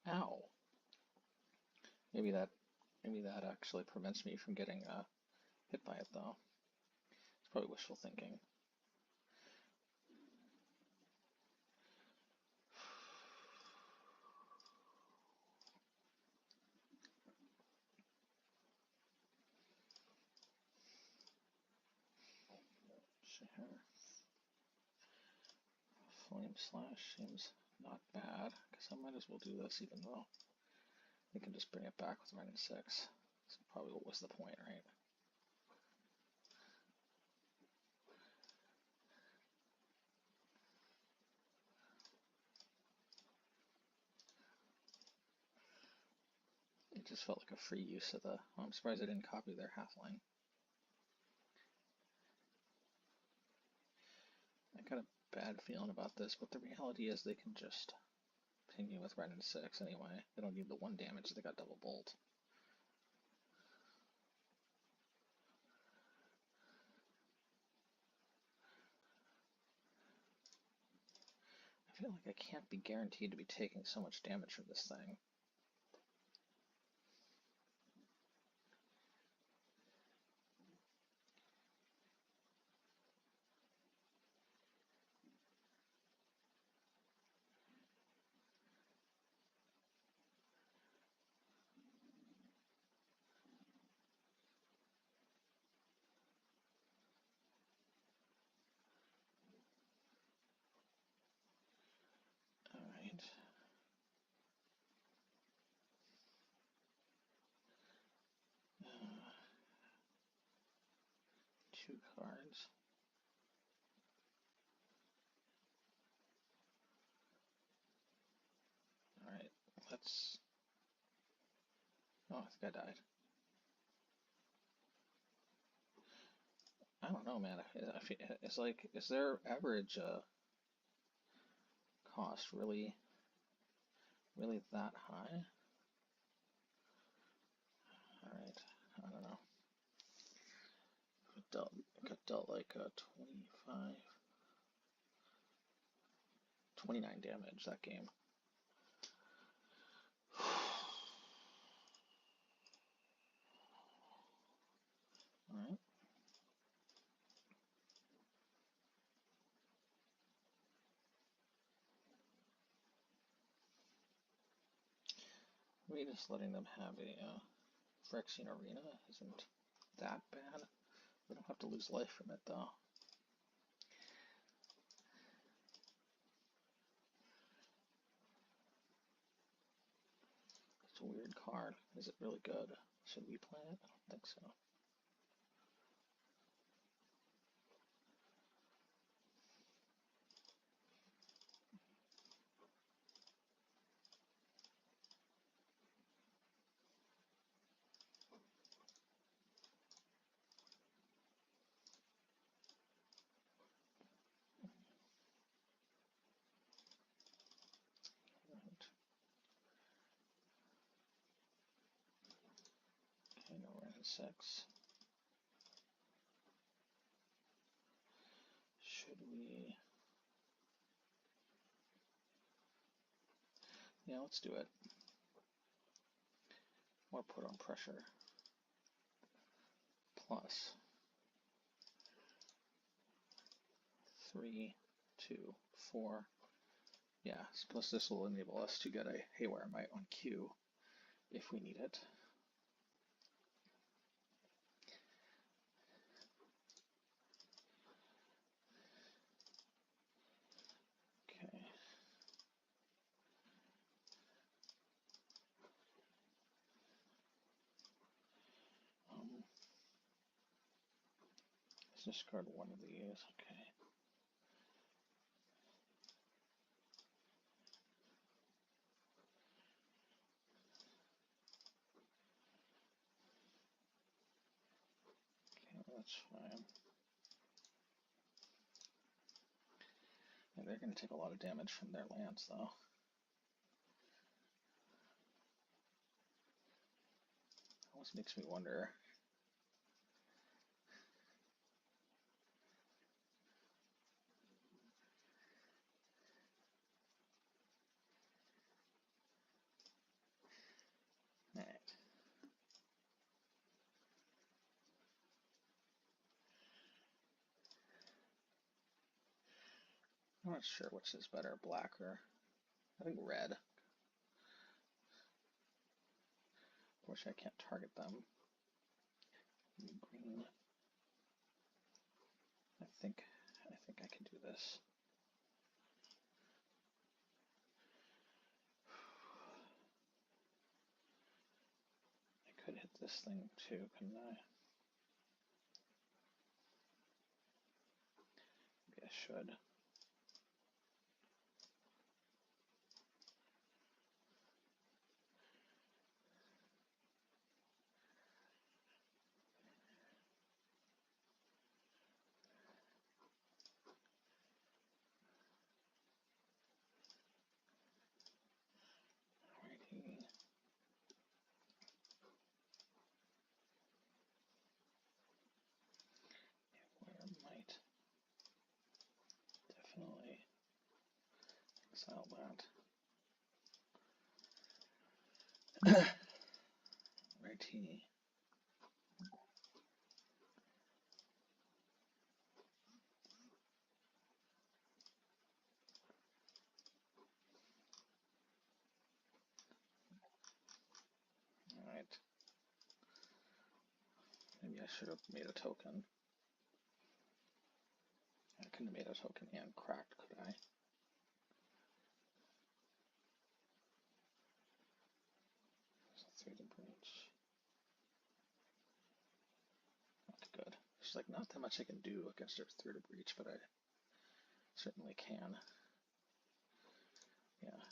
Speaker 1: Ow. Maybe that actually prevents me from getting hit by it, though. It's probably wishful thinking. Sure. Flame Slash seems not bad. Guess I might as well do this, even though we can just bring it back with running 6. That's probably what was the point, right? It just felt like a free use of the... Oh, I'm surprised I didn't copy their halfling. I got a bad feeling about this, but the reality is they can just ping you with running 6 anyway. They don't need the 1 damage, they got double bolt. I feel like I can't be guaranteed to be taking so much damage from this thing. Alright. Two cards. Alright, let's... Oh, I think I died. I don't know, man. It's like, is their average cost really that high? Alright, I don't know. Got dealt like 29 damage that game. Alright. Maybe just letting them have a Phyrexian Arena isn't that bad. We don't have to lose life from it, though. It's a weird card. Is it really good? Should we play it? I don't think so. Okay, no, we're in 6. Yeah, let's do it. Or put on pressure. Plus 3, 2, 4. Yeah, plus this will enable us to get a Haywire Mite on Q if we need it. Okay. Let's discard one of these. Okay. Okay, that's fine. And they're going to take a lot of damage from their lands, though. Almost makes me wonder. All right. I'm not sure which is better, black or I think red. Wish I can't target them. Green. I think I can do this. I could hit this thing too, couldn't I? Maybe I should. Alrighty. Haywire Mite. Definitely exile that. Righty. Alright. Maybe I should have made a token. I couldn't have made a token and cracked, could I? Through the breach. Not good. There's like not that much I can do against her through the breach, but I certainly can. Yeah.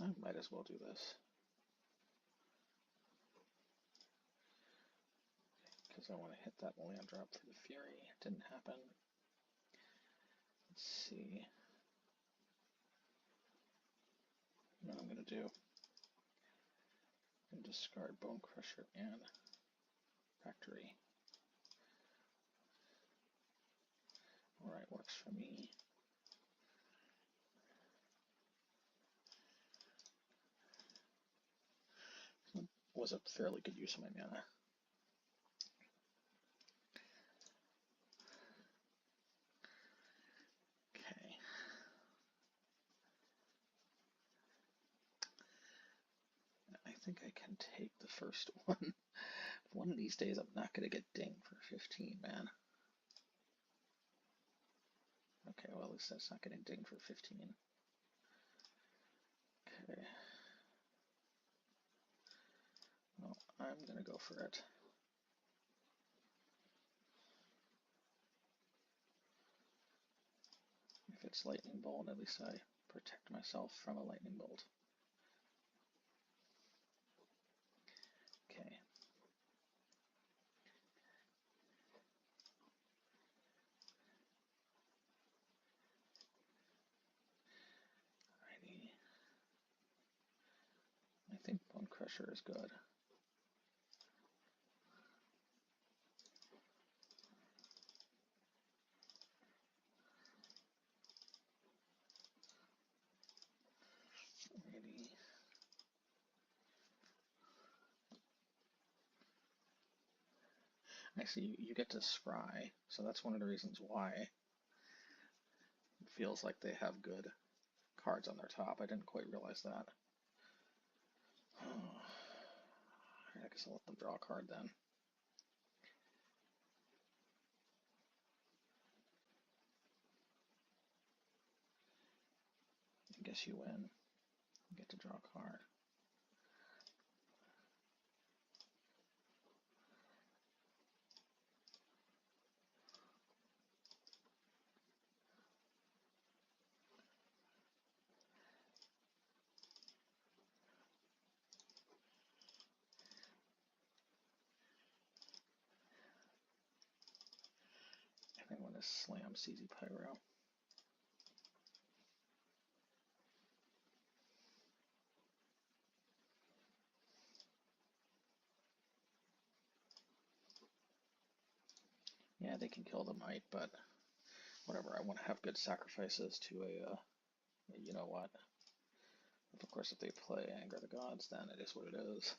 Speaker 1: I might as well do this. Because I want to hit that land drop for the Fury. It didn't happen. Let's see. What I'm going to do. I'm going to discard Bonecrusher and Factory. Alright, works for me. Was a fairly good use of my mana. Okay. I think I can take the first one. One of these days I'm not going to get dinged for 15, man. Okay, well at least that's not getting dinged for 15. Okay. Well, I'm going to go for it. If it's lightning bolt, at least I protect myself from a lightning bolt. Okay. Alrighty. I think Bonecrusher is good. Actually, you get to scry, so that's one of the reasons why it feels like they have good cards on their top. I didn't quite realize that. I guess I'll let them draw a card then. I guess you win. You get to draw a card. And I want to slam Seasoned Pyro. Yeah, they can kill the Mite, but whatever. I want to have good sacrifices to a you know what. Of course, if they play Anger the Gods, then it is what it is.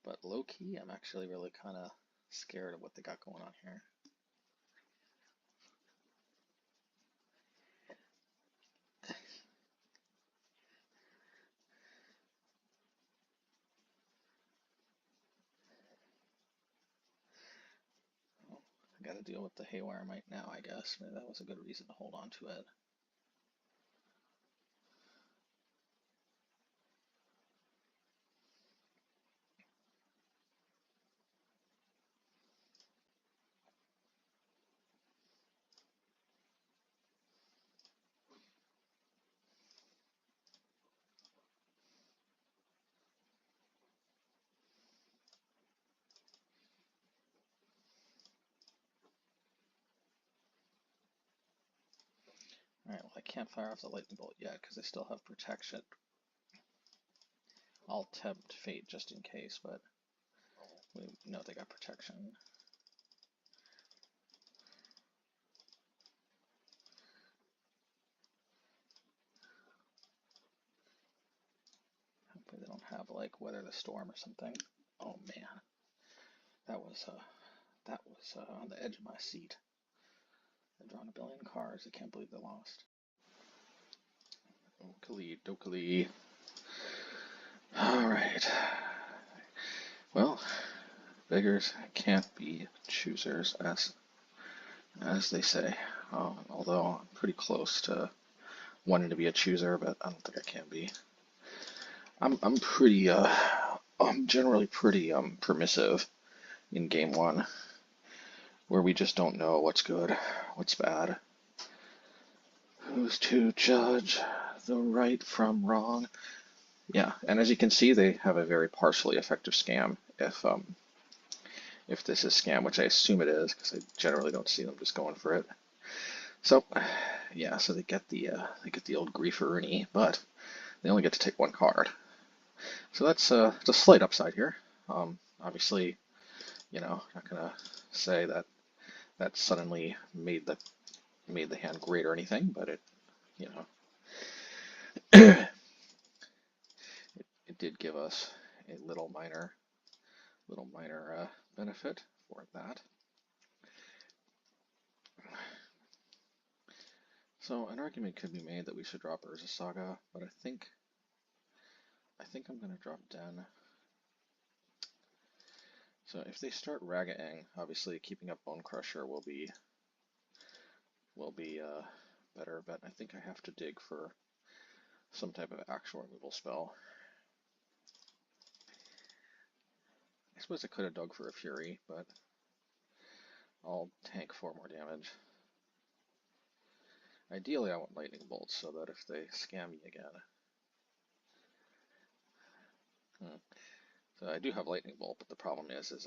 Speaker 1: But low-key, I'm actually really kind of scared of what they got going on here. Well, I got to deal with the Haywire Mite now, I guess. Maybe that was a good reason to hold on to it. Alright, well I can't fire off the Lightning Bolt yet because I still have protection. I'll tempt Fate just in case, but we know they got protection. Hopefully they don't have like Weather the Storm or something. Oh man, that was on the edge of my seat. They've drawn a billion cards. I can't believe they lost. Dokali. Alright. Well, beggars can't be choosers, as they say. Although I'm pretty close to wanting to be a chooser, but I don't think I can be. I'm pretty I'm generally pretty permissive in game one, where we just don't know what's good, what's bad. Who's to judge the right from wrong? Yeah, and as you can see, they have a very partially effective scam. If this is scam, which I assume it is, because I generally don't see them just going for it. So, yeah, so they get the old grieferini, but they only get to take one card. So that's a slight upside here. Obviously, not gonna say that suddenly made the hand great or anything, but it, it did give us a little minor benefit for that. So an argument could be made that we should drop Urza Saga, but I think I'm going to drop Den. So if they start Ragaing, obviously keeping up Bonecrusher will be better, but I think I have to dig for some type of actual removal spell. I suppose I could have dug for a Fury, but I'll tank 4 more damage. Ideally, I want Lightning Bolts so that if they scam me again. So I do have Lightning Bolt, but the problem is it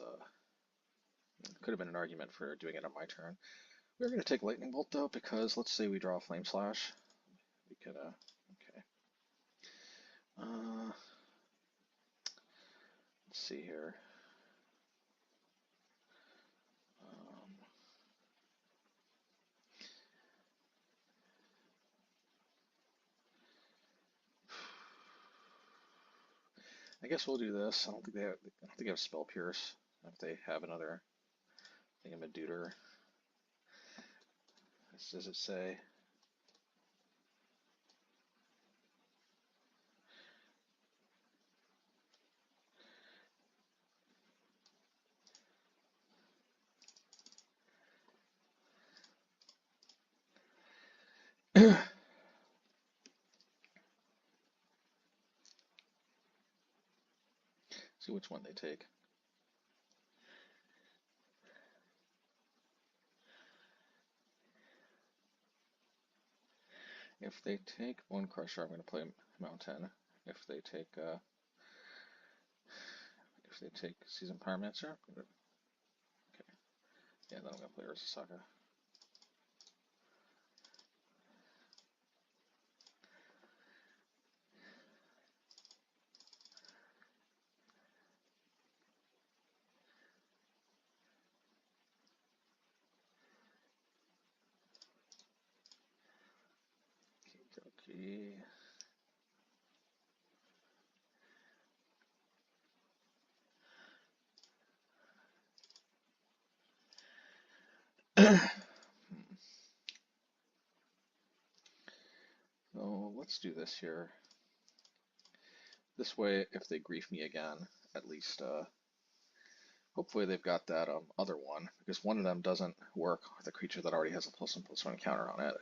Speaker 1: could have been an argument for doing it on my turn. We're going to take Lightning Bolt though, because let's say we draw Flame Slash. We could, okay. Let's see here. I guess we'll do this. I don't think they have Spell Pierce if they have another Thingamadooter. What does it say? See which one they take. If they take Bonecrusher, I'm going to play Mountain. If they take Seasoned Pyromancer, okay. Yeah, then I'm going to play Urza Saga. Okay. So let's do this here. This way, if they grief me again, at least hopefully they've got that other one, because one of them doesn't work with a creature that already has a +1/+1 counter on it.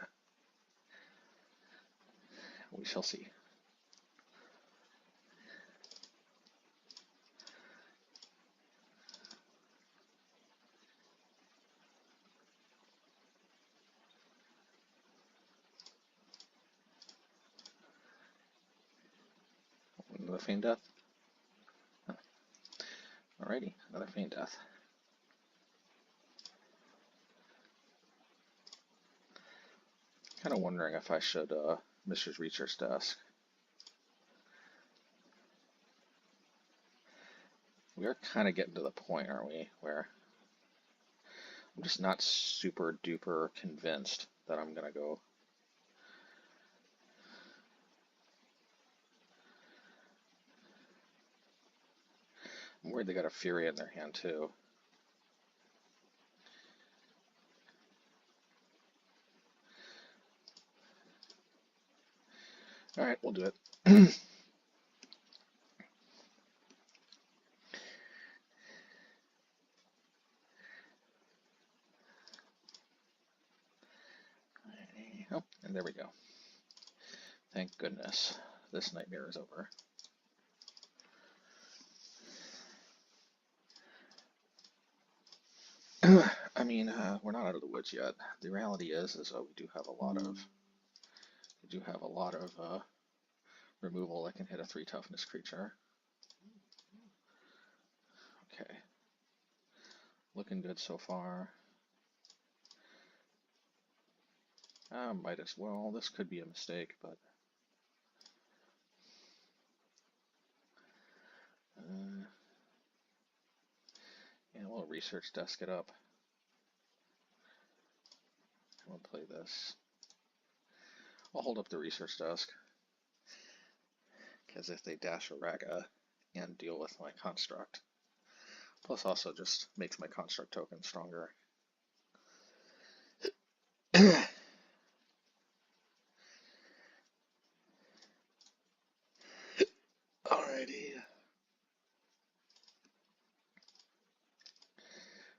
Speaker 1: We shall see. Another Feign Death. Alrighty, another Feign Death. Kind of wondering if I should Mishra's Research Desk. We are kind of getting to the point, aren't we, where I'm just not super duper convinced that I'm gonna go. I'm worried they got a Fury in their hand too. Alright, we'll do it. Oh, and there we go. Thank goodness this nightmare is over. I mean, we're not out of the woods yet. The reality is we do have a lot of removal that can hit a 3 toughness creature. Okay, looking good so far. Might as well. This could be a mistake, but yeah, we'll Research Desk it up. We'll play this. I'll hold up the Research Desk, because if they dash a Raga and deal with my construct, plus also just makes my construct token stronger. Alrighty.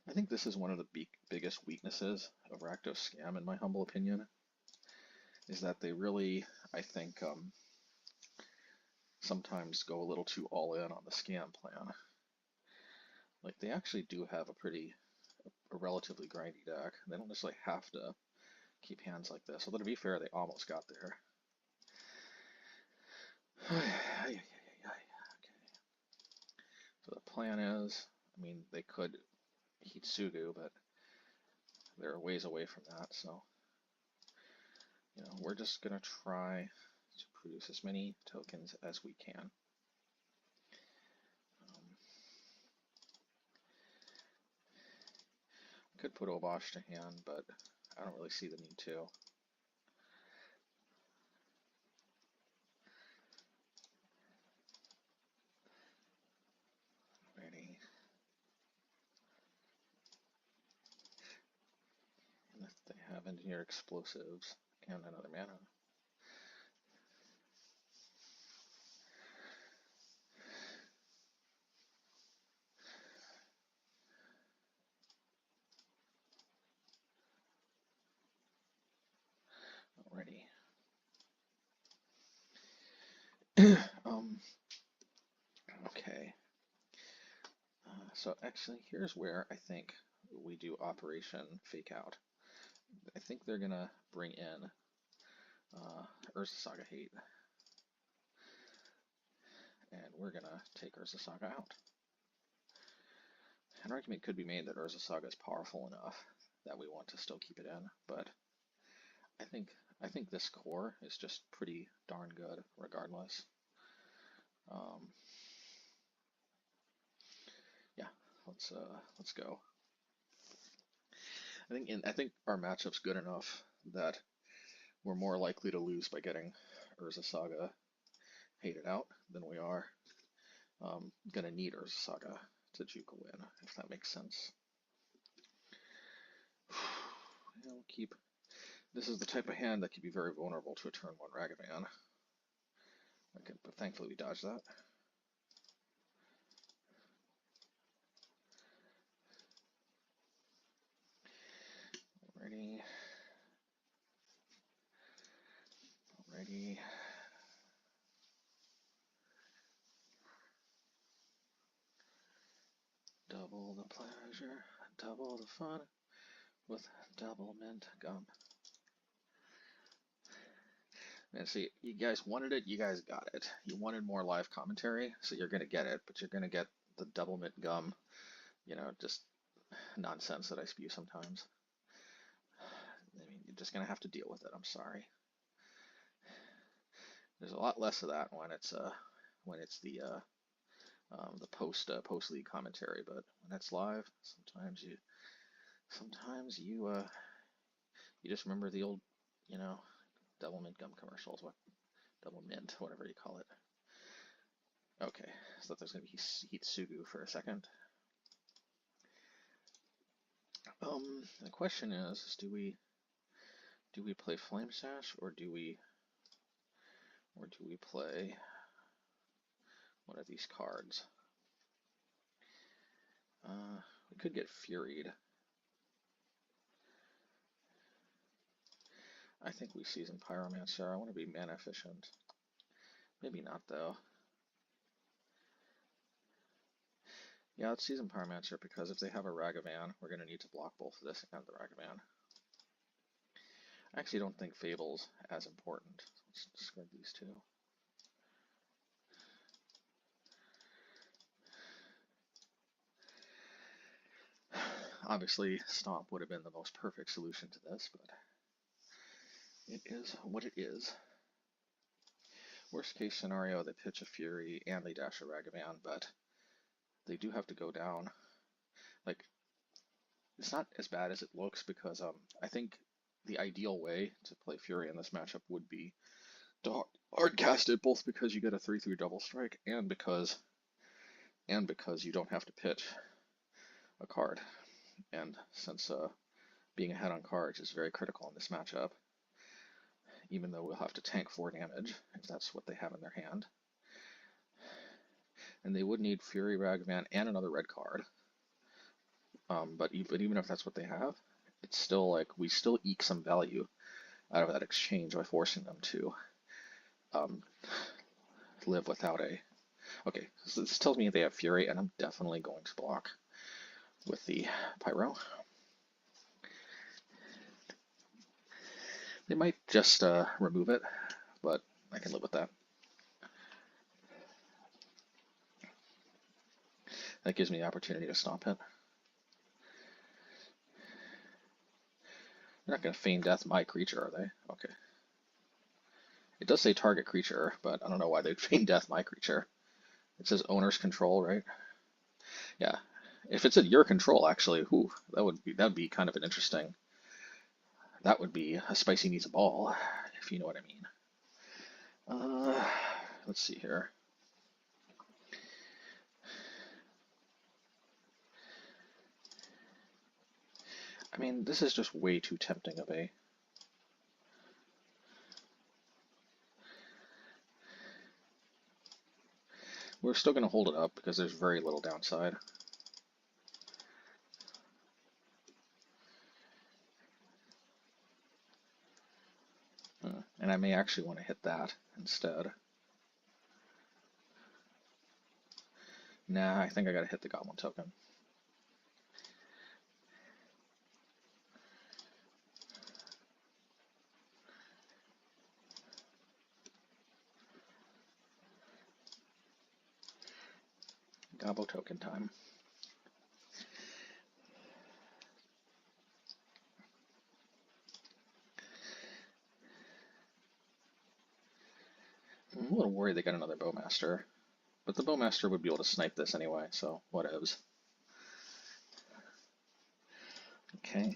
Speaker 1: I think this is one of the biggest weaknesses of Rakdos Scam, in my humble opinion, is that they really, I think, sometimes go a little too all in on the scam plan. Like, they actually do have a relatively grindy deck. They don't necessarily have to keep hands like this, although to be fair, they almost got there. Okay. So the plan is, I mean, they could Hitsugu, but they're ways away from that, so we're just gonna try to produce as many tokens as we can. Could put Obosh to hand, but I don't really see the need to. Ready. They have engineered explosives and another mana. Alrighty. Okay. So actually, here's where I think we do Operation Fake Out. I think they're gonna bring in Urza Saga Hate, and we're gonna take Urza Saga out. An argument could be made that Urza Saga is powerful enough that we want to still keep it in, but I think this core is just pretty darn good regardless. Yeah, let's go. I think our matchup's good enough that we're more likely to lose by getting Urza Saga hated out than we are gonna need Urza Saga to juke a win, if that makes sense. We'll keep. This is the type of hand that could be very vulnerable to a turn 1 Ragavan. Okay, but thankfully we dodged that. Alrighty. Alrighty. Double the pleasure, double the fun with double mint gum. And see, you guys wanted it, you guys got it. You wanted more live commentary, so you're going to get it, but you're going to get the double mint gum, you know, just nonsense that I spew sometimes. I mean, you're just going to have to deal with it, I'm sorry. There's a lot less of that when it's the post league commentary, but when it's live, sometimes you just remember the old, you know, double mint gum commercials, double mint, whatever you call it. Okay, so there's gonna be Hitsugu for a second. The question is do we play Flame Sash or do we play one of these cards? We could get Furied. I think we Seasoned Pyromancer. I want to be mana efficient. Maybe not though. Yeah, let's Seasoned Pyromancer because if they have a Ragavan, we're going to need to block both this and the Ragavan. I actually don't think Fable's as important. Let's discard these two. Obviously, Stomp would have been the most perfect solution to this, but it is what it is. Worst case scenario, they pitch a Fury and they dash a Ragavan, but they do have to go down. Like, it's not as bad as it looks because I think the ideal way to play Fury in this matchup would be to hardcast it, both because you get a 3/3 double strike and because you don't have to pitch a card. And since being ahead on cards is very critical in this matchup, even though we'll have to tank 4 damage if that's what they have in their hand. And they would need Fury, Ragavan, and another red card. But even if that's what they have, it's still like we still eke some value out of that exchange by forcing them to live without a. Okay, so this tells me they have Fury, and I'm definitely going to block with the Pyro. They might just remove it, but I can live with that. That gives me the opportunity to stomp it. They're not going to feign death my creature, are they? Okay. It does say target creature, but I don't know why they'd feign death my creature. It says owner's control, right? Yeah. If it's at your control, actually, whew, that would be kind of an interesting. That would be a spicy needs a ball, if you know what I mean. Let's see here. I mean, this is just way too tempting of a... We're still going to hold it up because there's very little downside. And I may actually want to hit that instead. Nah, I think I got to hit the Goblin token. Gobbo token time. I'm a little worried they got another Bowmaster, but the Bowmaster would be able to snipe this anyway, so whatevs. Okay.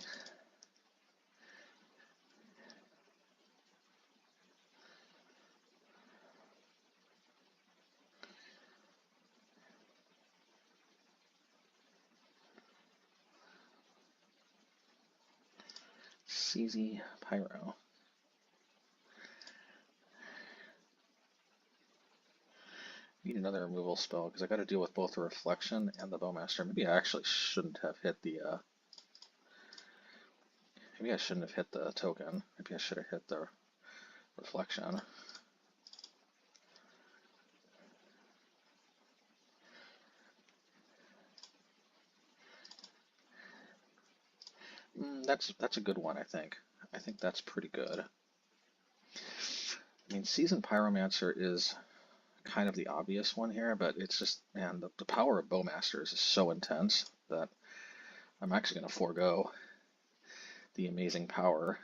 Speaker 1: Seasoned Pyro. Need another removal spell because I got to deal with both the Reflection and the Bowmaster. Maybe I actually shouldn't have hit the. Maybe I shouldn't have hit the token. Maybe I should have hit the Reflection. That's a good one, I think. I think that's pretty good. I mean, Seasoned Pyromancer is kind of the obvious one here, but it's just, man, the power of Bowmasters is so intense that I'm actually going to forego the amazing power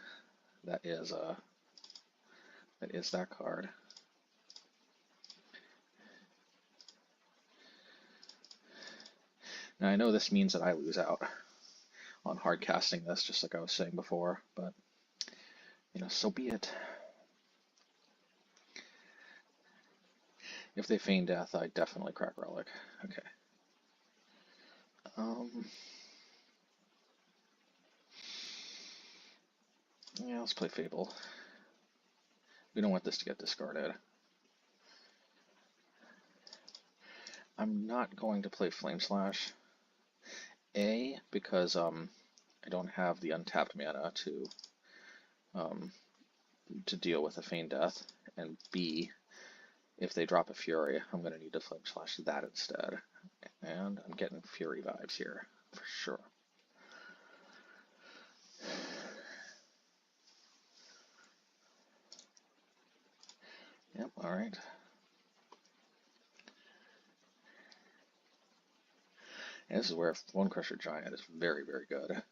Speaker 1: that is that card. Now I know this means that I lose out on hard casting this, just like I was saying before, but you know, so be it. If they feign death, I definitely crack Relic. Okay. Yeah, let's play Fable. We don't want this to get discarded. I'm not going to play Flame Slash. A, because I don't have the untapped mana to deal with a Feign Death, and B, if they drop a Fury, I'm going to need to Flame Slash that instead. And I'm getting Fury vibes here, for sure. Yep, alright. And this is where Bonecrusher Giant is very, very good.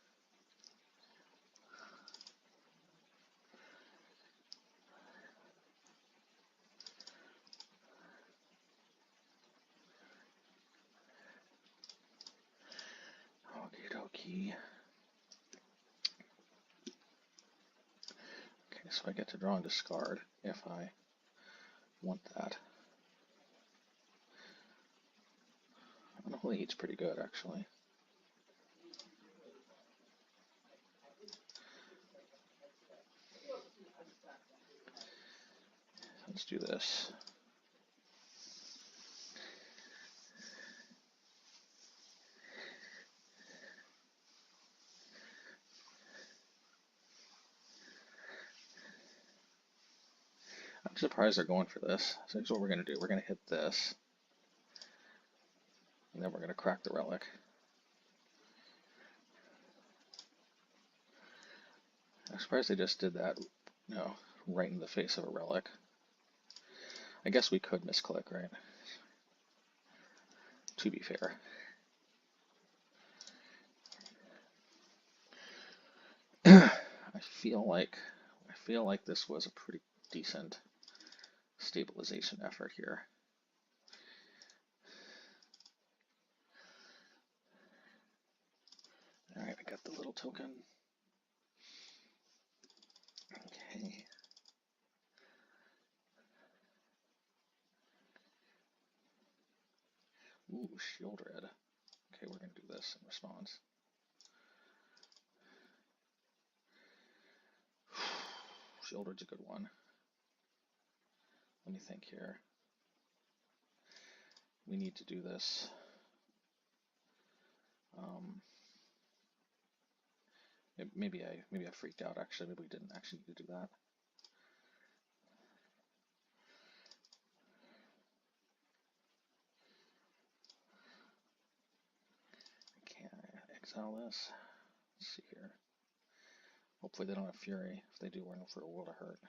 Speaker 1: Okie dokie. Okay, so I get to draw and discard if I want that. Unholy Heat's pretty good, actually. Let's do this. I'm surprised they're going for this. So here's what we're going to do. We're going to hit this. And then we're going to crack the Relic. I'm surprised they just did that, you know, right in the face of a Relic. I guess we could misclick, right? To be fair. I feel like this was a pretty decent stabilization effort here. Alright, I got the little token. Okay. Ooh, Shield Red. Okay, we're going to do this in response. Shieldred's a good one. Let me think here. We need to do this. Maybe I freaked out actually. Maybe we didn't actually need to do that. Can I exile this? Let's see here. Hopefully they don't have Fury. If they do, we're in for a world of hurt.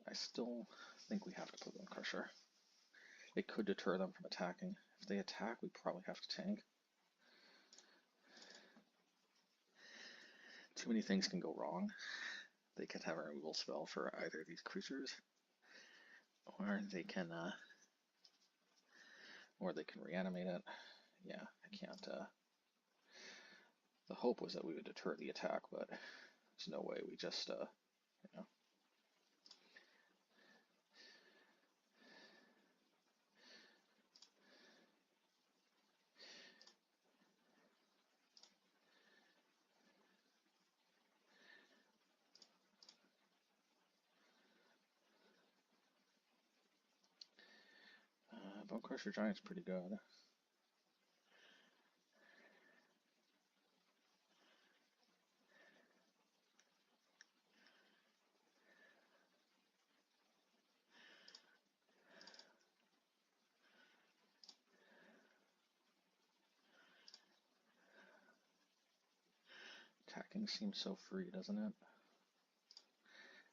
Speaker 1: I still think we have to put Bonecrusher. It could deter them from attacking. If they attack, we probably have to tank. Too many things can go wrong. They could have a removal spell for either of these creatures, or they can reanimate it. Yeah, I can't. The hope was that we would deter the attack, but there's no way. We just, you know. Bonecrusher Giant's pretty good. Attacking seems so free, doesn't it?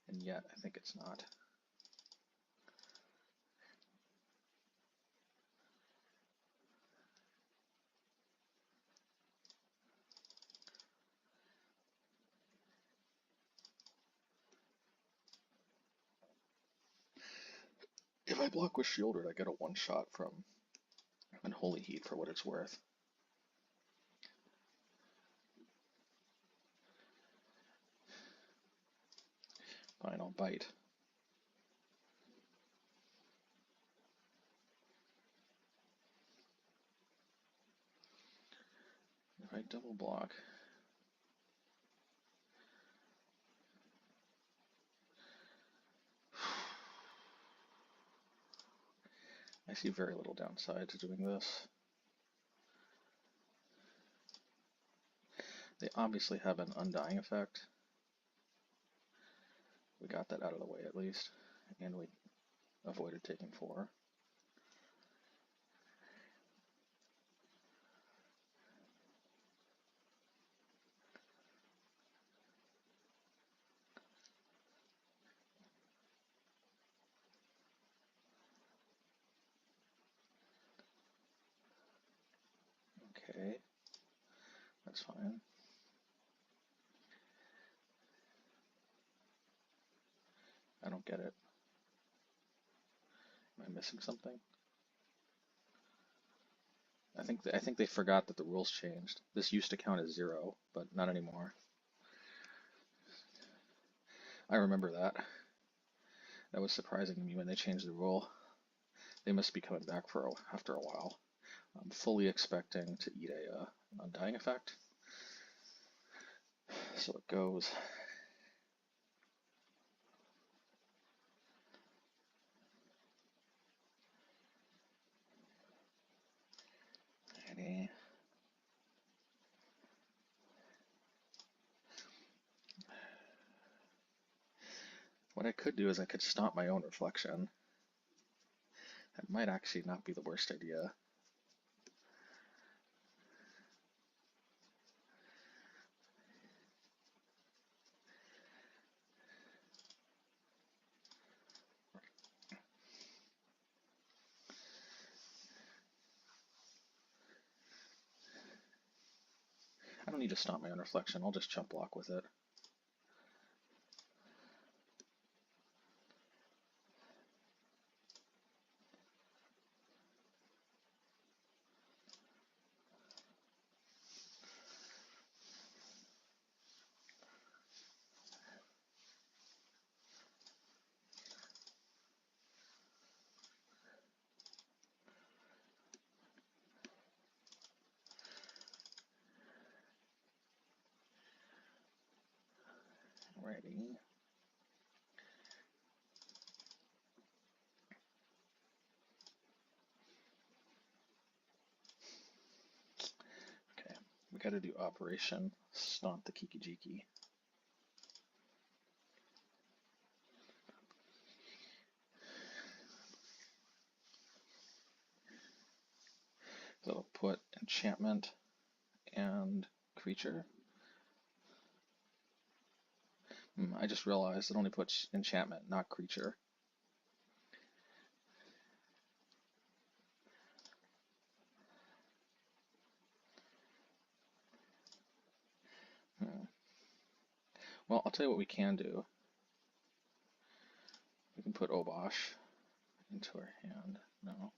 Speaker 1: And yet, I think it's not. If I block with Shieldred, I get a one-shot from Unholy Heat for what it's worth. Fine, I'll bite. If I double block, I see very little downside to doing this. They obviously have an undying effect. We got that out of the way at least, and we avoided taking 4. Okay, that's fine. I don't get it. Am I missing something? I think they forgot that the rules changed. This used to count as 0, but not anymore. I remember that. That was surprising to me when they changed the rule. They must be coming back for after a while. I'm fully expecting to eat a undying effect. So it goes. Ready. What I could do is I could stomp my own reflection. That might actually not be the worst idea. I don't need to stomp my own reflection, I'll just chump block with it. Alrighty. Okay, we got to do Operation Stomp the Kikijiki. So I'll put enchantment and creature. I just realized it only puts enchantment, not creature. Well, I'll tell you what we can do. We can put Obosh into our hand. No.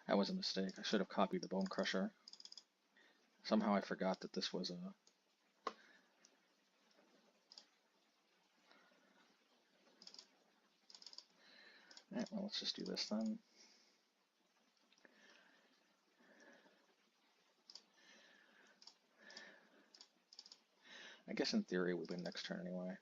Speaker 1: That was a mistake. I should have copied the Bonecrusher. Somehow I forgot that this was a... Alright, well, let's just do this then. I guess in theory we win next turn anyway.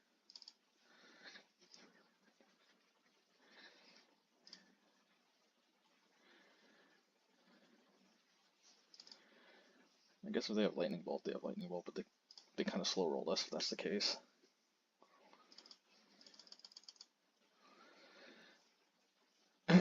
Speaker 1: I guess if they have Lightning Bolt, they have Lightning Bolt, but they kind of slow rolled us if that's the case. I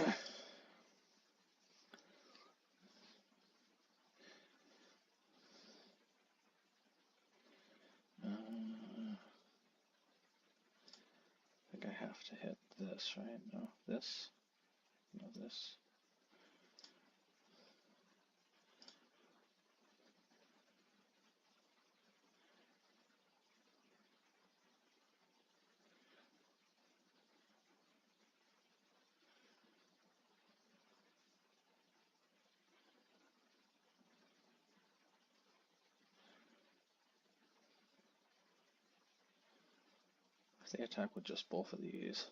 Speaker 1: think I have to hit this, right? No, this. No, this. If they attack with just both of these,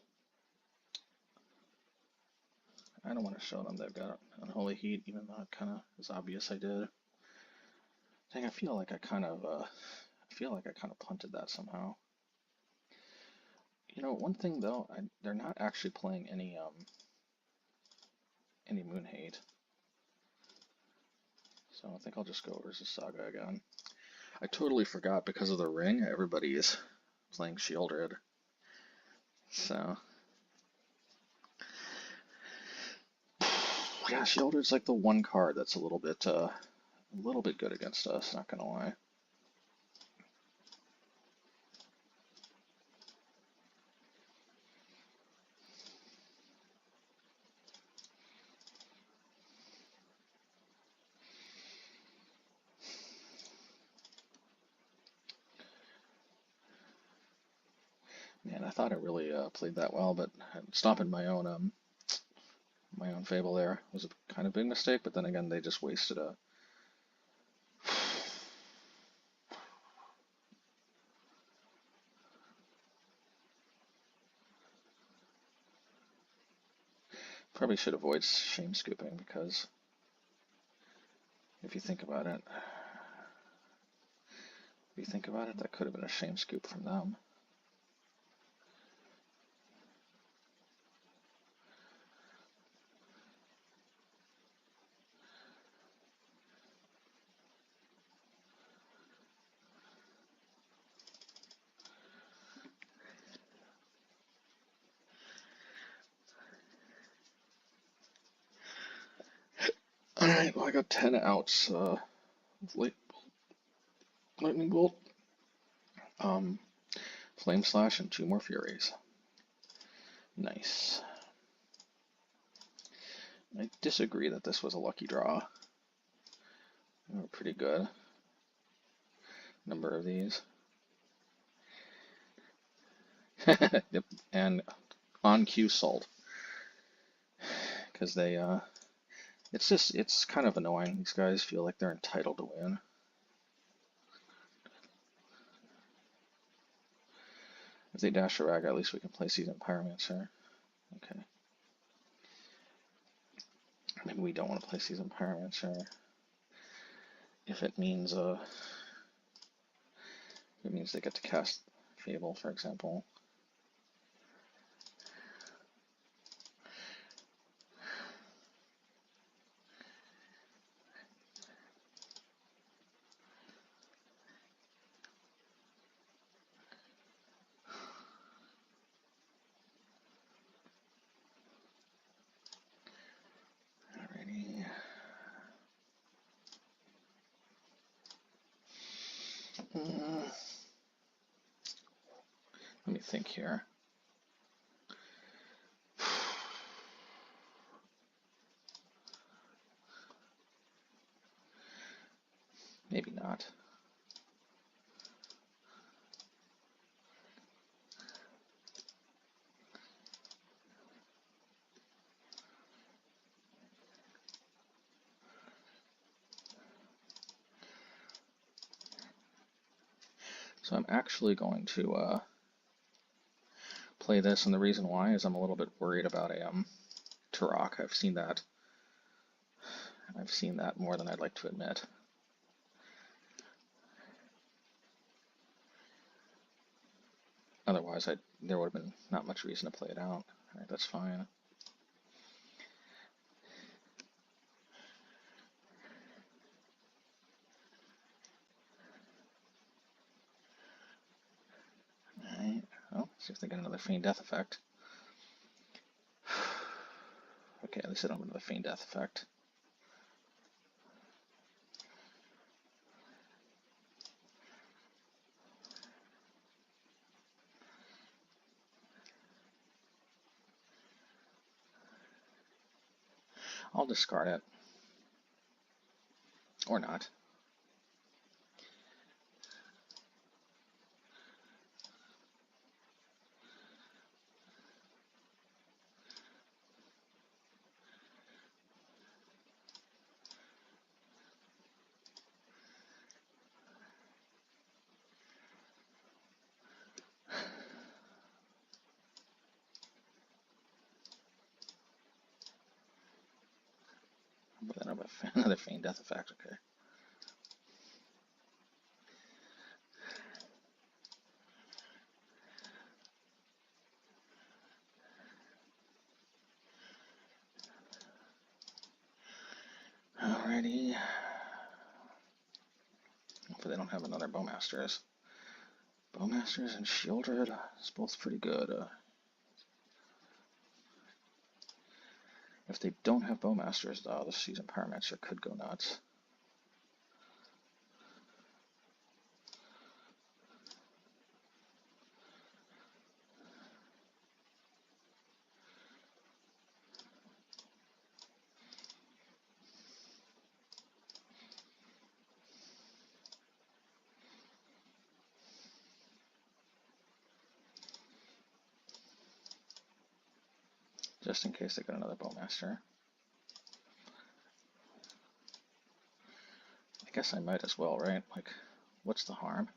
Speaker 1: I don't want to show them they've got Unholy Heat, even though it kind of is obvious I did. Dang, I feel like I kind of punted that somehow. You know, one thing though, they're not actually playing any Moon Hate, so I think I'll just go Urza Saga again. I totally forgot because of the ring. Everybody's playing Shieldred, so yeah, Shieldred's like the one card that's a little bit good against us. Not gonna lie. Man, I thought I really played that well, but stopping my own Fable there was a kind of big mistake. But then again, they just wasted a. Probably should avoid shame scooping because if you think about it, that could have been a shame scoop from them. Alright, well I got 10 outs. Lightning Bolt, Flame Slash, and 2 more Furies. Nice. I disagree that this was a lucky draw. They were pretty good. Number of these. Yep, and on cue Salt. Because they, it's kind of annoying. These guys feel like they're entitled to win. If they dash a Raga, at least we can play Seasoned Pyromancer. Okay. Maybe we don't want to play Seasoned Pyromancer if it means they get to cast Fable, for example. Alrighty. Let me think here. Maybe not. So I'm actually going to play this, and the reason why is I'm a little bit worried about a Turok. I've seen that more than I'd like to admit. Otherwise, there would have been not much reason to play it out. Alright, that's fine. Alright, well, see if they get another Feign Death effect. Okay, at least I don't have another Feign Death effect. I'll discard it. Or not. But then I have another Feign Death effect, okay. Alrighty. Hopefully they don't have another Bowmasters. Bowmasters and Shieldred, it's both pretty good. If they don't have Bowmasters, though, the Seasoned Pyromancer could go nuts. Just in case they get another Bowmaster. I guess I might as well, right? Like, what's the harm?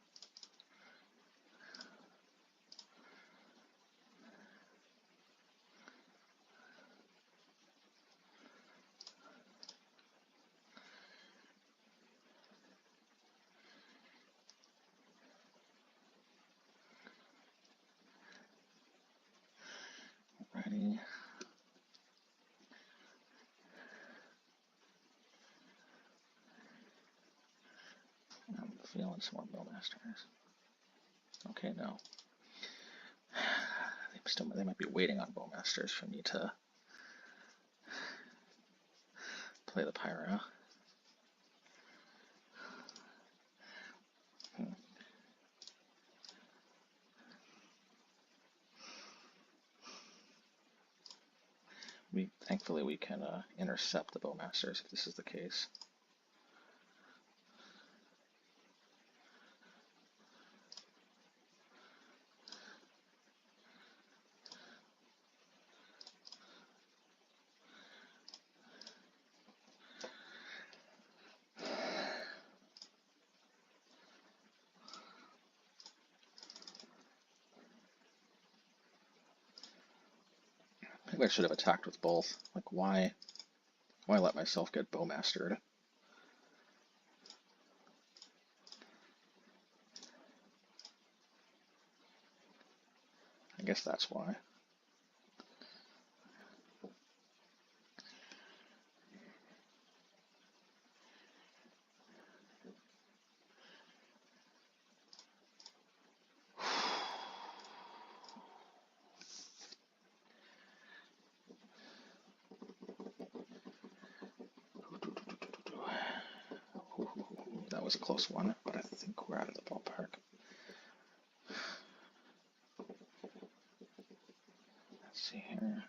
Speaker 1: Alrighty. I'm feeling some more Bowmasters. Okay, no. They might be waiting on Bowmasters for me to play the Pyro. Thankfully we can intercept the Bowmasters if this is the case. Maybe I should have attacked with both. Like, why let myself get Bowmastered? I guess that's why. That was a close one, but I think we're out of the ballpark. Let's see here.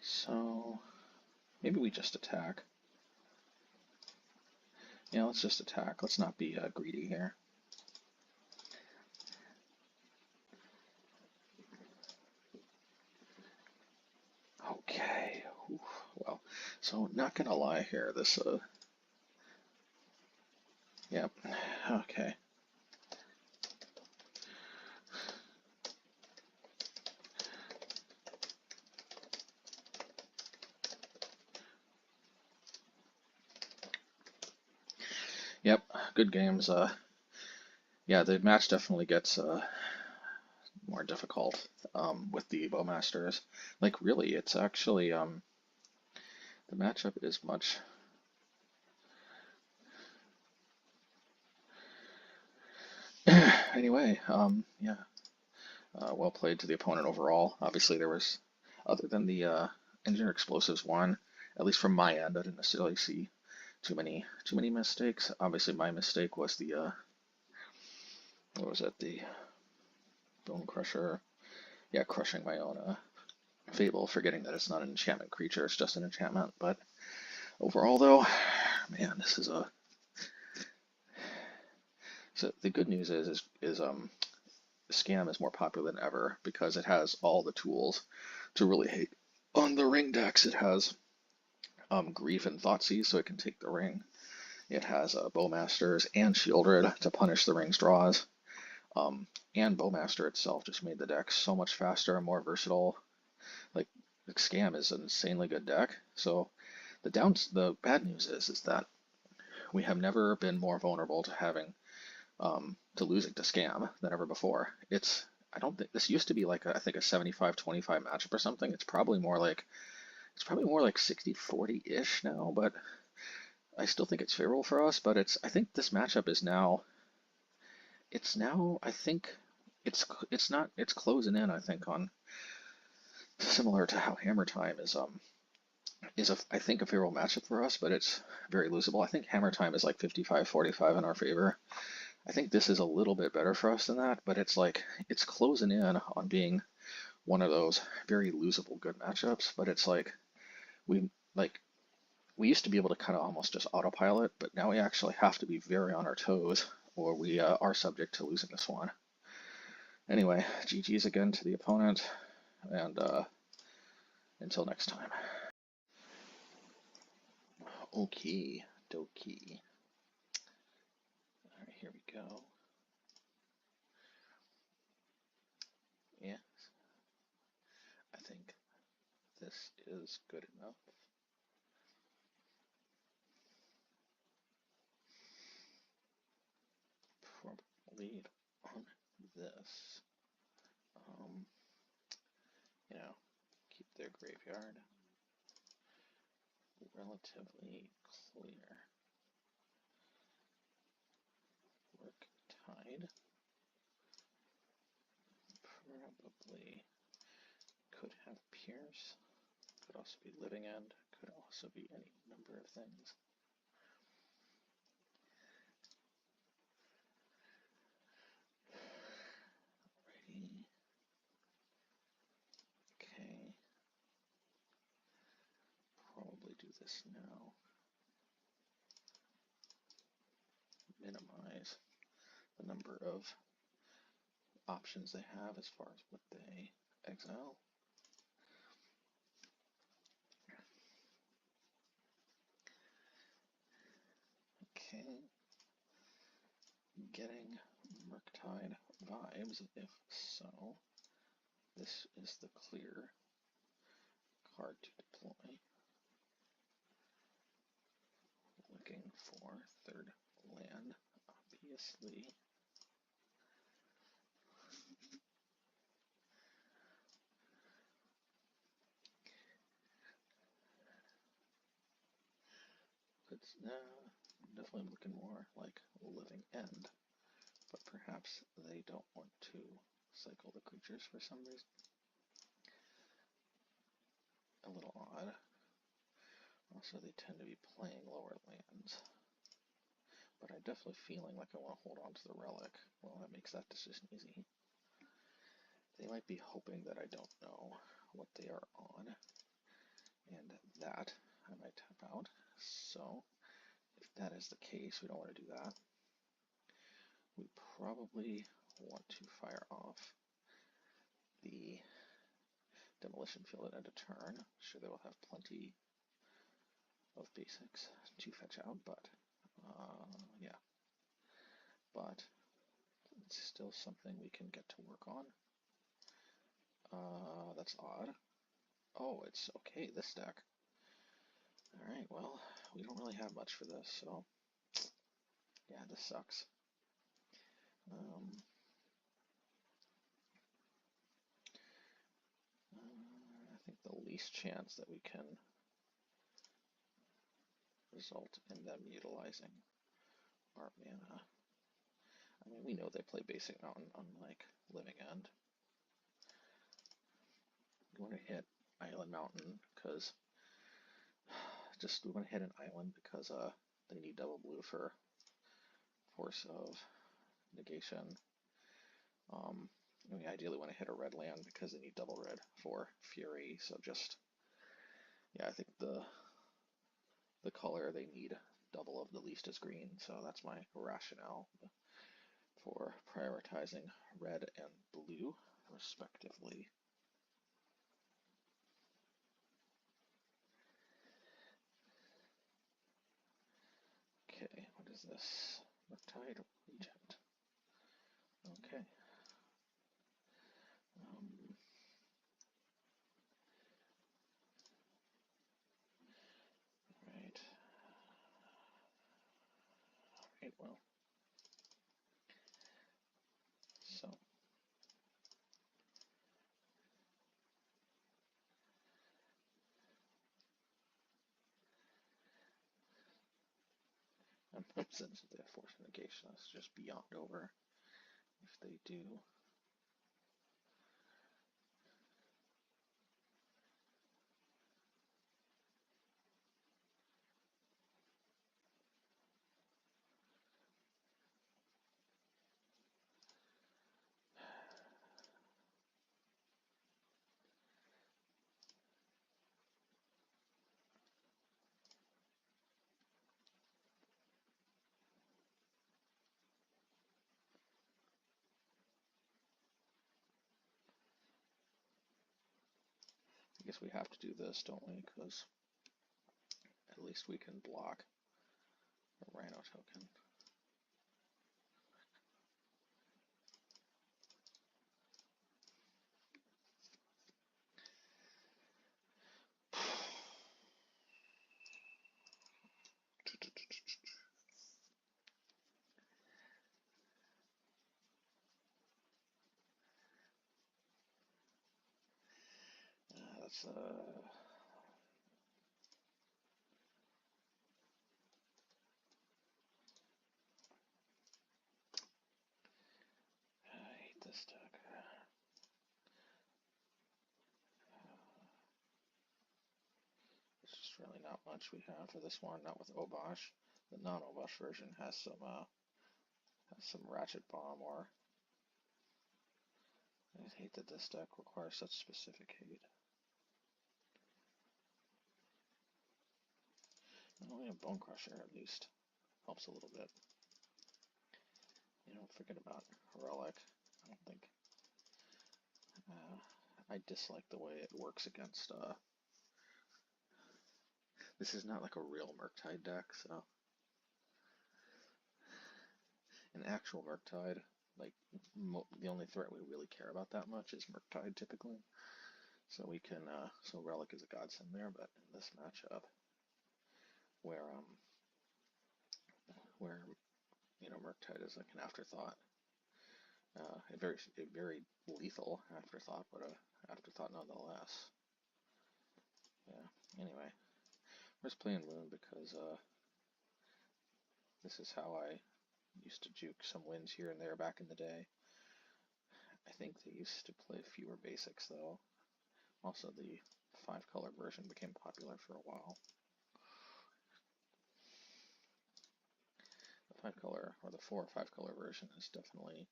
Speaker 1: So maybe we just attack. Yeah, let's just attack. Let's not be greedy here. Okay. Oof. Well, so not gonna lie here. This yep. Okay. Yep. Good games. Yeah, the match definitely gets more difficult with the Bowmasters. Like, really, it's actually the matchup is much. Anyway, yeah, well played to the opponent overall. Obviously, there was, other than the Engineer Explosives one, at least from my end, I didn't necessarily see too many mistakes. Obviously, my mistake was the what was it, the Bonecrusher? Yeah, crushing my own Fable, forgetting that it's not an enchantment creature, it's just an enchantment. But overall, though, man, this is a. So the good news is Scam is more popular than ever because it has all the tools to really hate. On the ring decks, it has Grief and Thoughtseize, so it can take the ring. It has Bowmasters and Shieldred to punish the ring's draws. And Bowmaster itself just made the deck so much faster and more versatile. Like, Scam is an insanely good deck. So the bad news is that we have never been more vulnerable to having to losing to Scam than ever before. I don't think this used to be like I think a 75-25 matchup or something. It's probably more like 60-40-ish now, but I still think it's favorable for us. But I think this matchup is now. I think it's not. It's closing in. I think on similar to how Hammer Time is I think a favorable matchup for us, but it's very losable. I think Hammer Time is like 55-45 in our favor. I think this is a little bit better for us than that, but it's like it's closing in on being one of those very losable good matchups. But it's like we we used to be able to kind of almost just autopilot, but now we actually have to be very on our toes, or we are subject to losing this one. Anyway, GG's again to the opponent, and until next time. Okay, dokie. Alright, here we go. Yeah, I think this is good enough. Probably on this, you know, keep their graveyard relatively clear. Work Tide. Probably could have Pierce. Could also be Living End. Could also be any number of things. Alrighty. Okay. Probably do this now. Minimize the number of options they have as far as what they exile. Okay. Getting Murktide vibes. If so, this is the clear card to deploy. Looking for third land, obviously. It's definitely looking more like Living End, but perhaps they don't want to cycle the creatures for some reason. A little odd. Also, they tend to be playing lower lands. But I'm definitely feeling like I want to hold on to the Relic. Well, that makes that decision easy. They might be hoping that I don't know what they are on, and that I might tap out. So, if that is the case, we don't want to do that. We probably want to fire off the Demolition Field at end of turn. Sure, they will have plenty of basics to fetch out, but yeah. But it's still something we can get to work on. That's odd. Oh, it's okay, this deck. Alright, well, we don't really have much for this, so yeah, this sucks. I think the least chance that we can result in them utilizing our mana. I mean, we know they play Basic Mountain unlike Living End. We want to hit Island Mountain because we want to hit an island because they need double blue for Force of Negation. We ideally want to hit a red land because they need double red for Fury. So just, yeah, I think the color they need double of the least is green. So that's my rationale for prioritizing red and blue respectively. Okay, what is this? Murktide Regent. Okay. Right. Alright, well. So. Since they have Force of Negation, that's just beyond over if they do. I guess we have to do this, don't we? Because at least we can block a Rhino token. That's I hate this deck. There's just really not much we have for this one. Not with Obosh. The non-Obosh version has some Ratchet Bomb or. I hate that this deck requires such specific hate. Only a Bonecrusher at least helps a little bit. You don't forget about Relic I don't think. I dislike the way it works against. This is not like a real Murktide deck, so. An actual Murktide, like the only threat we really care about that much is Murktide typically. So we can, so Relic is a godsend there, but in this matchup, where Murktide is like an afterthought, a very lethal afterthought, but a afterthought nonetheless. Yeah. Anyway, we're just playing Moon because this is how I used to juke some wins here and there back in the day. I think they used to play fewer basics though. Also, the 5-color version became popular for a while. The 5-color, or the 4 or 5-color version is definitely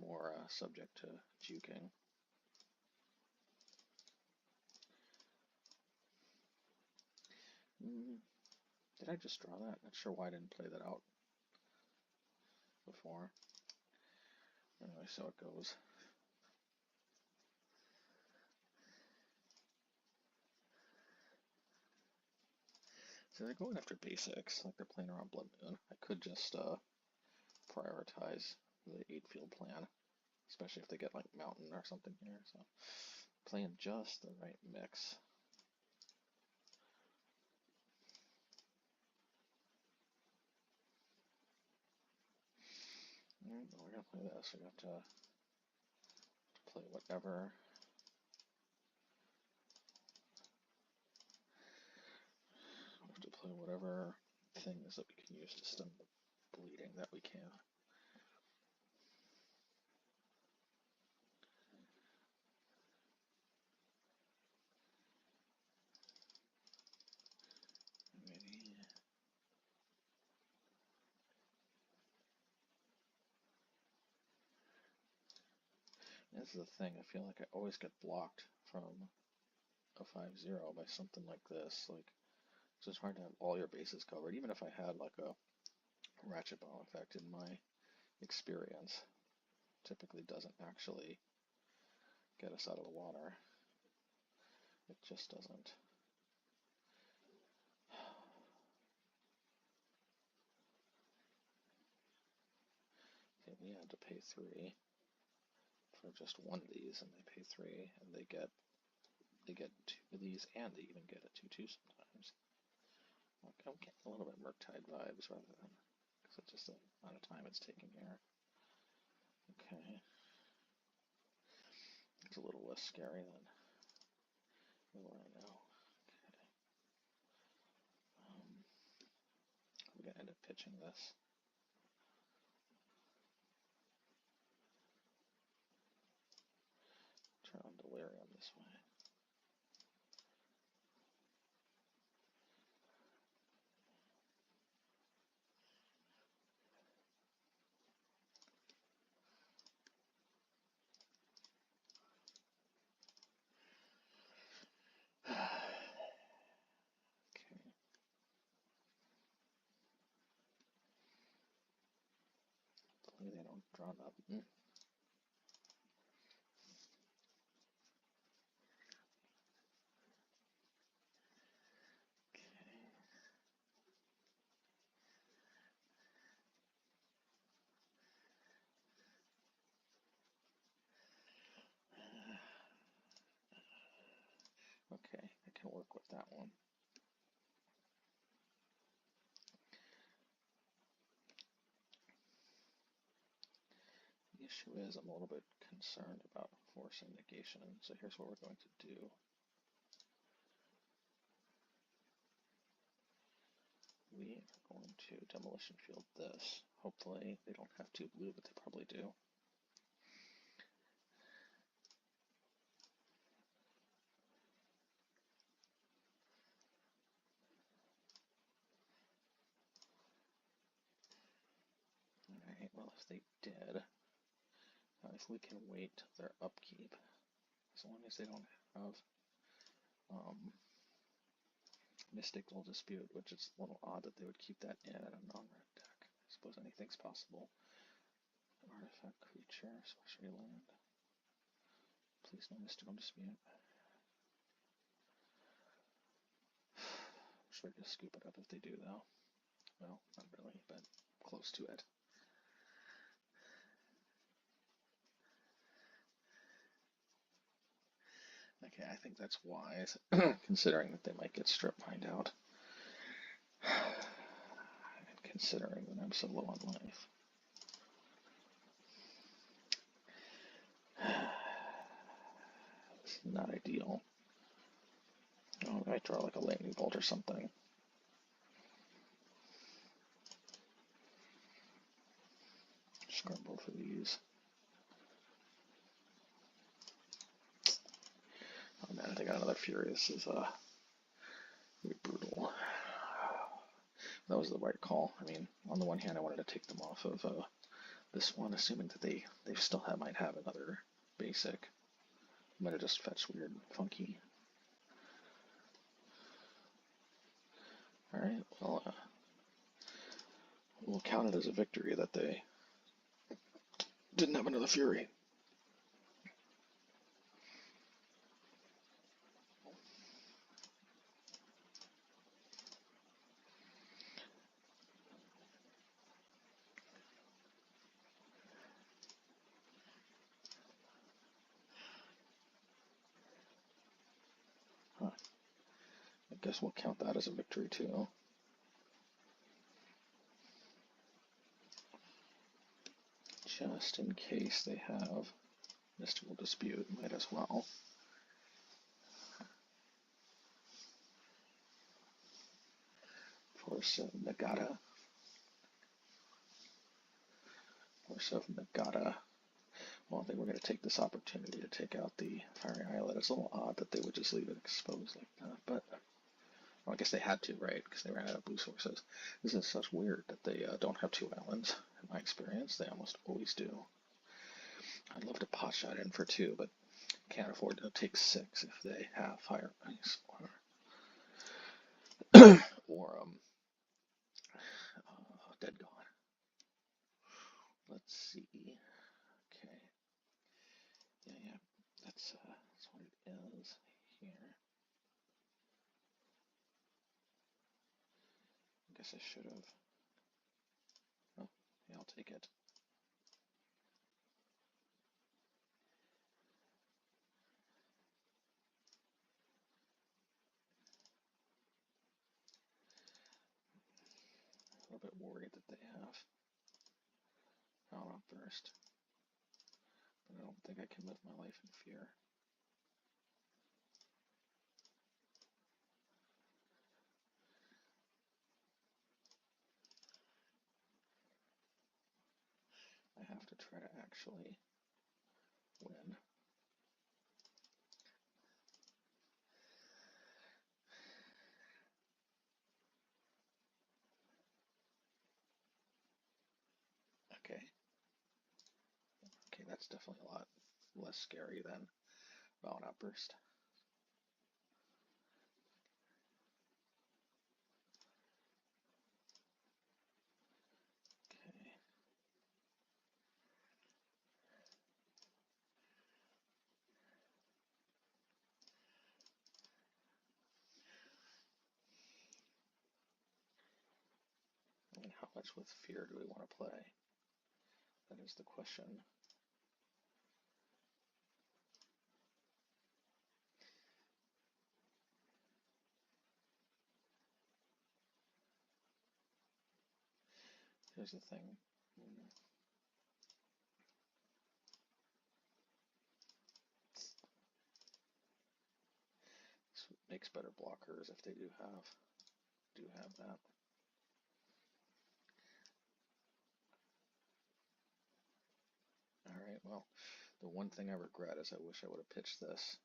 Speaker 1: more subject to juking. Did I just draw that? Not sure why I didn't play that out before. Anyway, so it goes. So they're going after basics, like they're playing around Blood Moon. I could just prioritize the 8-field plan, especially if they get like Mountain or something here. So playing just the right mix. Alright, well, we're gonna play this. We have to play whatever. We have to play whatever things that we can use to stem the bleeding that we can. Maybe. This is the thing, I feel like I always get blocked from a 5-0 by something like this. Like, it's just hard to have all your bases covered, even if I had like a Ratchet Bomb effect in my experience. Typically doesn't actually get us out of the water. It just doesn't. Okay, we had to pay 3 for just one of these, and they pay 3, and they get 2 of these, and they even get a 2/2 sometimes. Okay, I'm getting a little bit Murktide vibes rather than, because it's just the amount of time it's taking here. Okay. It's a little less scary than where I know. Okay. We're going to end up pitching this. Turn on Delirium this way. Okay. Hopefully they don't draw nothing. Okay, I can work with that one. The issue is I'm a little bit concerned about forcing negation, so here's what we're going to do. We are going to Demolition Field this. Hopefully they don't have 2 blue, but they probably do. Alright, well if they did, if we can wait till their upkeep, as long as they don't have Mystical Dispute, which is a little odd that they would keep that in a non-red deck. I suppose anything's possible. Artifact creature, sorcery land. Please no mystical dispute. Should I just scoop it up if they do, though? Well, not really, but close to it. Okay, I think that's wise, considering that they might get strip mined out. And considering that I'm so low on life. This is not ideal. Oh, I might draw like a lightning bolt or something. Scramble for these. Oh man, I think I got another Furious is pretty brutal. That was the right call. I mean, on the one hand, I wanted to take them off of this one, assuming that they still might have another basic. Might have just fetched weird, funky. All right, well, we'll count it as a victory that they didn't have another Fury. Huh. I guess we'll count that as a victory too. Just in case they have mystical dispute, might as well. Force of Nagata. Force of Nagata. Well, I think we're going to take this opportunity to take out the Fiery Islet. It's a little odd that they would just leave it exposed like that, but well, I guess they had to, right? Because they ran out of blue sources. This is such weird that they don't have 2 islands. In my experience, they almost always do. I'd love to pot shot in for 2, but can't afford to take 6 if they have Fire Ice or Dead God. Let's see. Okay. Yeah. That's what it is here. I guess I should have. Oh, yeah, I'll take it. A little bit worried that they have Power Burst, but I don't think I can live my life in fear. I have to try to actually win. Okay, that's definitely a lot less scary than Bound Outburst. Okay. I mean, how much with fear do we want to play? That is the question. Here's the thing. This makes better blockers if they do have that. All right. Well, the one thing I regret is I wish I would have pitched this.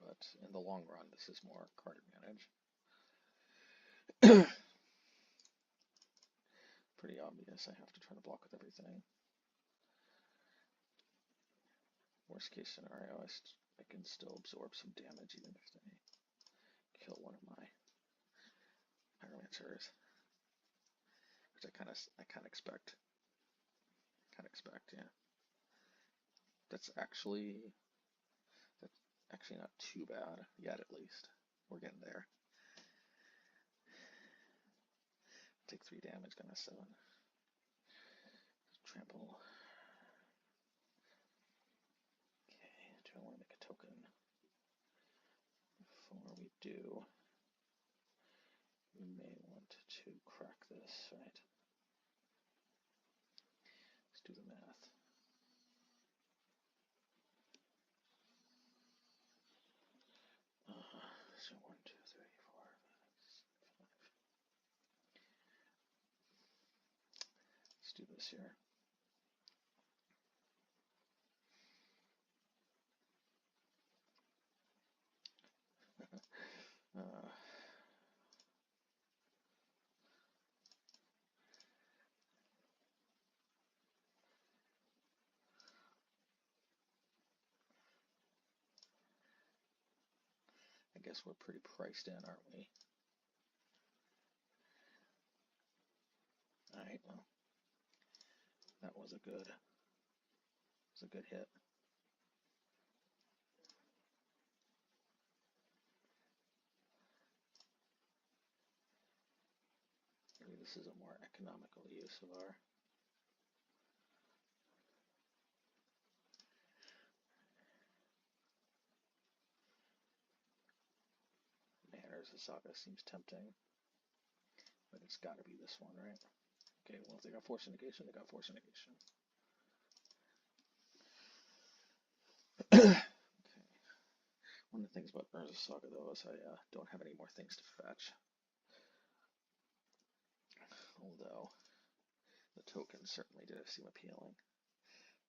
Speaker 1: But in the long run, this is more card advantage. Pretty obvious. I have to try to block with everything. Worst case scenario, I can still absorb some damage even if they kill one of my Pyromancers, which I kind of expect. expect, yeah. That's actually not too bad yet, at least. We're getting there. Take 3 damage, gonna 7. Trample. Okay, do I want to make a token? Before we do, we may want to crack this, right? Let's do the math. So 1, 2, 3, 4, 5, 6, 5. Let's do this here. I guess we're pretty priced in, aren't we? Alright, well, that was a good hit. Maybe this is a more economical use of our manners. The Saga seems tempting, but it's got to be this one, right? Okay, well, if they got Force Negation, they got Force Negation. Okay. One of the things about Urza Saga, though, is I don't have any more things to fetch. Although, the tokens certainly did seem appealing.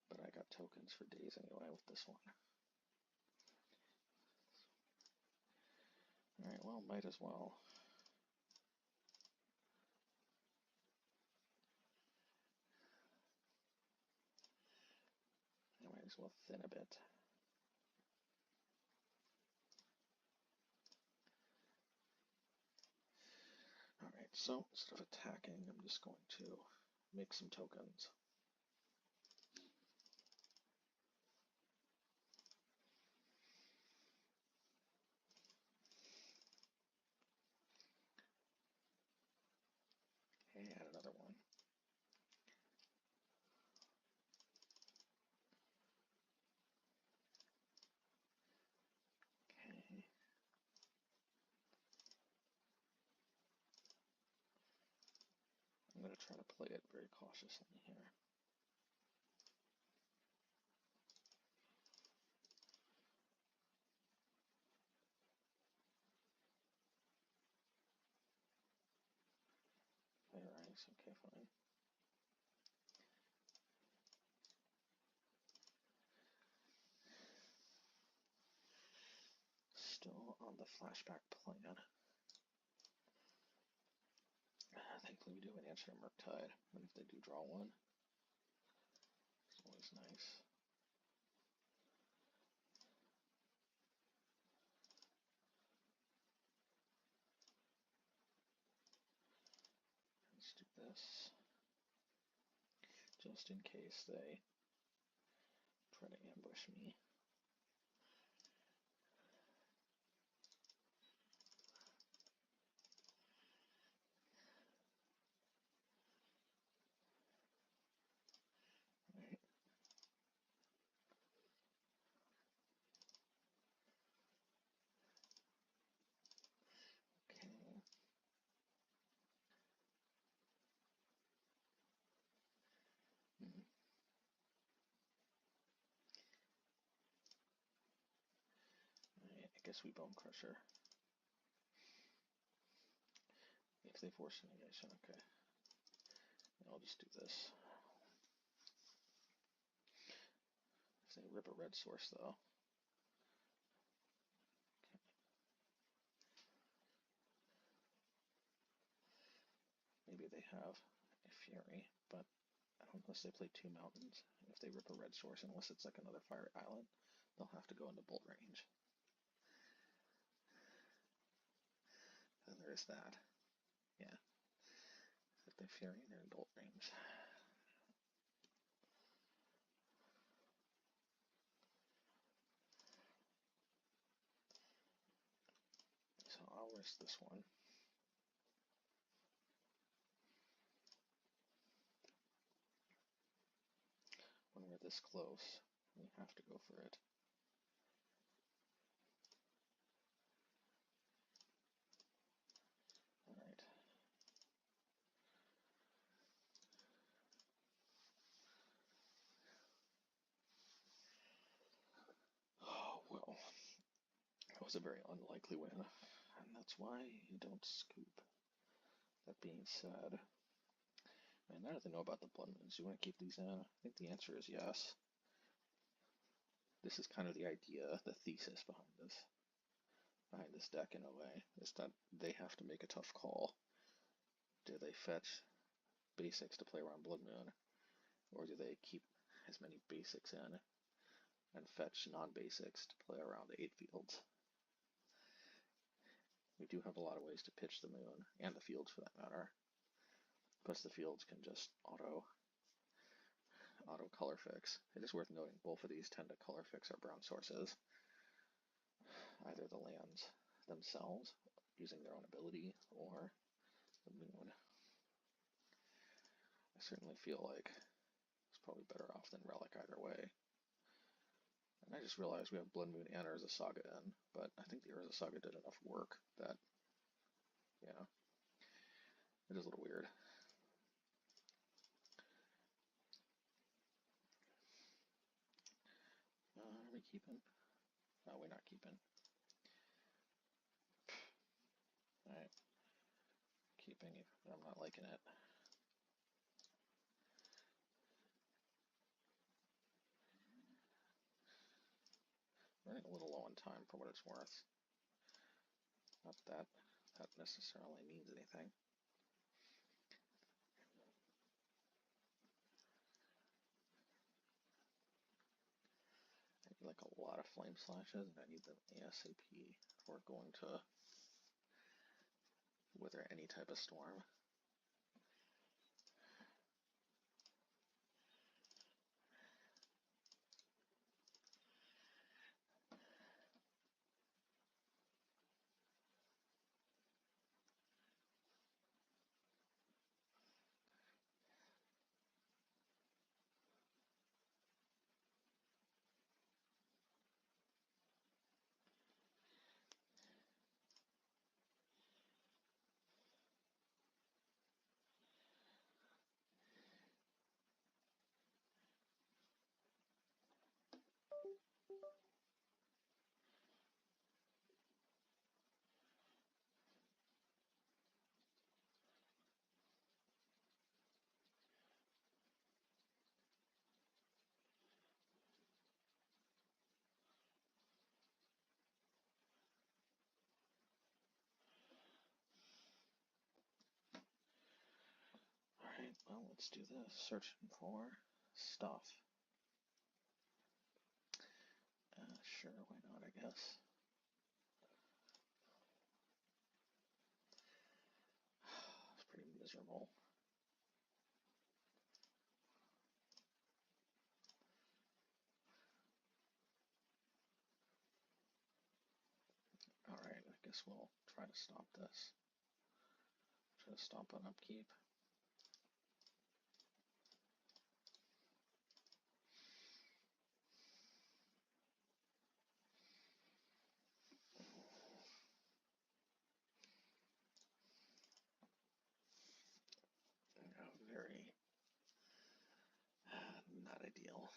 Speaker 1: But I got tokens for days anyway with this one. Alright, well, might as well. I might as well thin a bit. Alright, so instead of attacking, I'm just going to make some tokens. Okay, add another one. Okay. I'm going to try to play it very cautiously here. Fire Ice, okay, fine. Still on the flashback plan. Thankfully we do have an answer to Murktide, and if they do draw one, it's always nice. Let's do this, just in case they try to ambush me. Right. Okay. Alright, I guess we Bonecrusher. If they force negation, okay. I'll just do this. If they rip a red source, though. Okay. Maybe they have a Fury, but I don't know unless they play 2 mountains. And if they rip a red source, unless it's like another fire island, they'll have to go into bolt range. And there is that. Yeah. If they Fury, they're in bolt range. risk this one. When we're this close, we have to go for it. Alright. Oh, well. That was a very unlikely win, and that's why you don't scoop. That being said, man, now that I know about the blood moons, do you want to keep these in? I think the answer is yes. This is kind of the idea, the thesis behind this deck in a way, is that they have to make a tough call. Do they fetch basics to play around Blood Moon, or do they keep as many basics in and fetch non-basics to play around the 8 fields? We do have a lot of ways to pitch the moon, and the fields for that matter. Plus the fields can just auto color fix. It is worth noting both of these tend to color fix our brown sources. Either the lands themselves, using their own ability, or the moon. I certainly feel like it's probably better off than Relic either way. And I just realized we have Blood Moon and Urza Saga in, but I think the Urza Saga did enough work that, yeah, it is a little weird. Are we keeping? No, we're not keeping. Alright. Keeping, but I'm not liking it. Running a little low on time for what it's worth. Not that that necessarily means anything. I need like a lot of flame slashes, and I need them ASAP if we're going to wither any type of storm. Alright, well, let's do this. Searching for stuff. Sure, why not, I guess. It's pretty miserable. Alright, I guess we'll try to stop this. Try to stomp on upkeep. Very not ideal.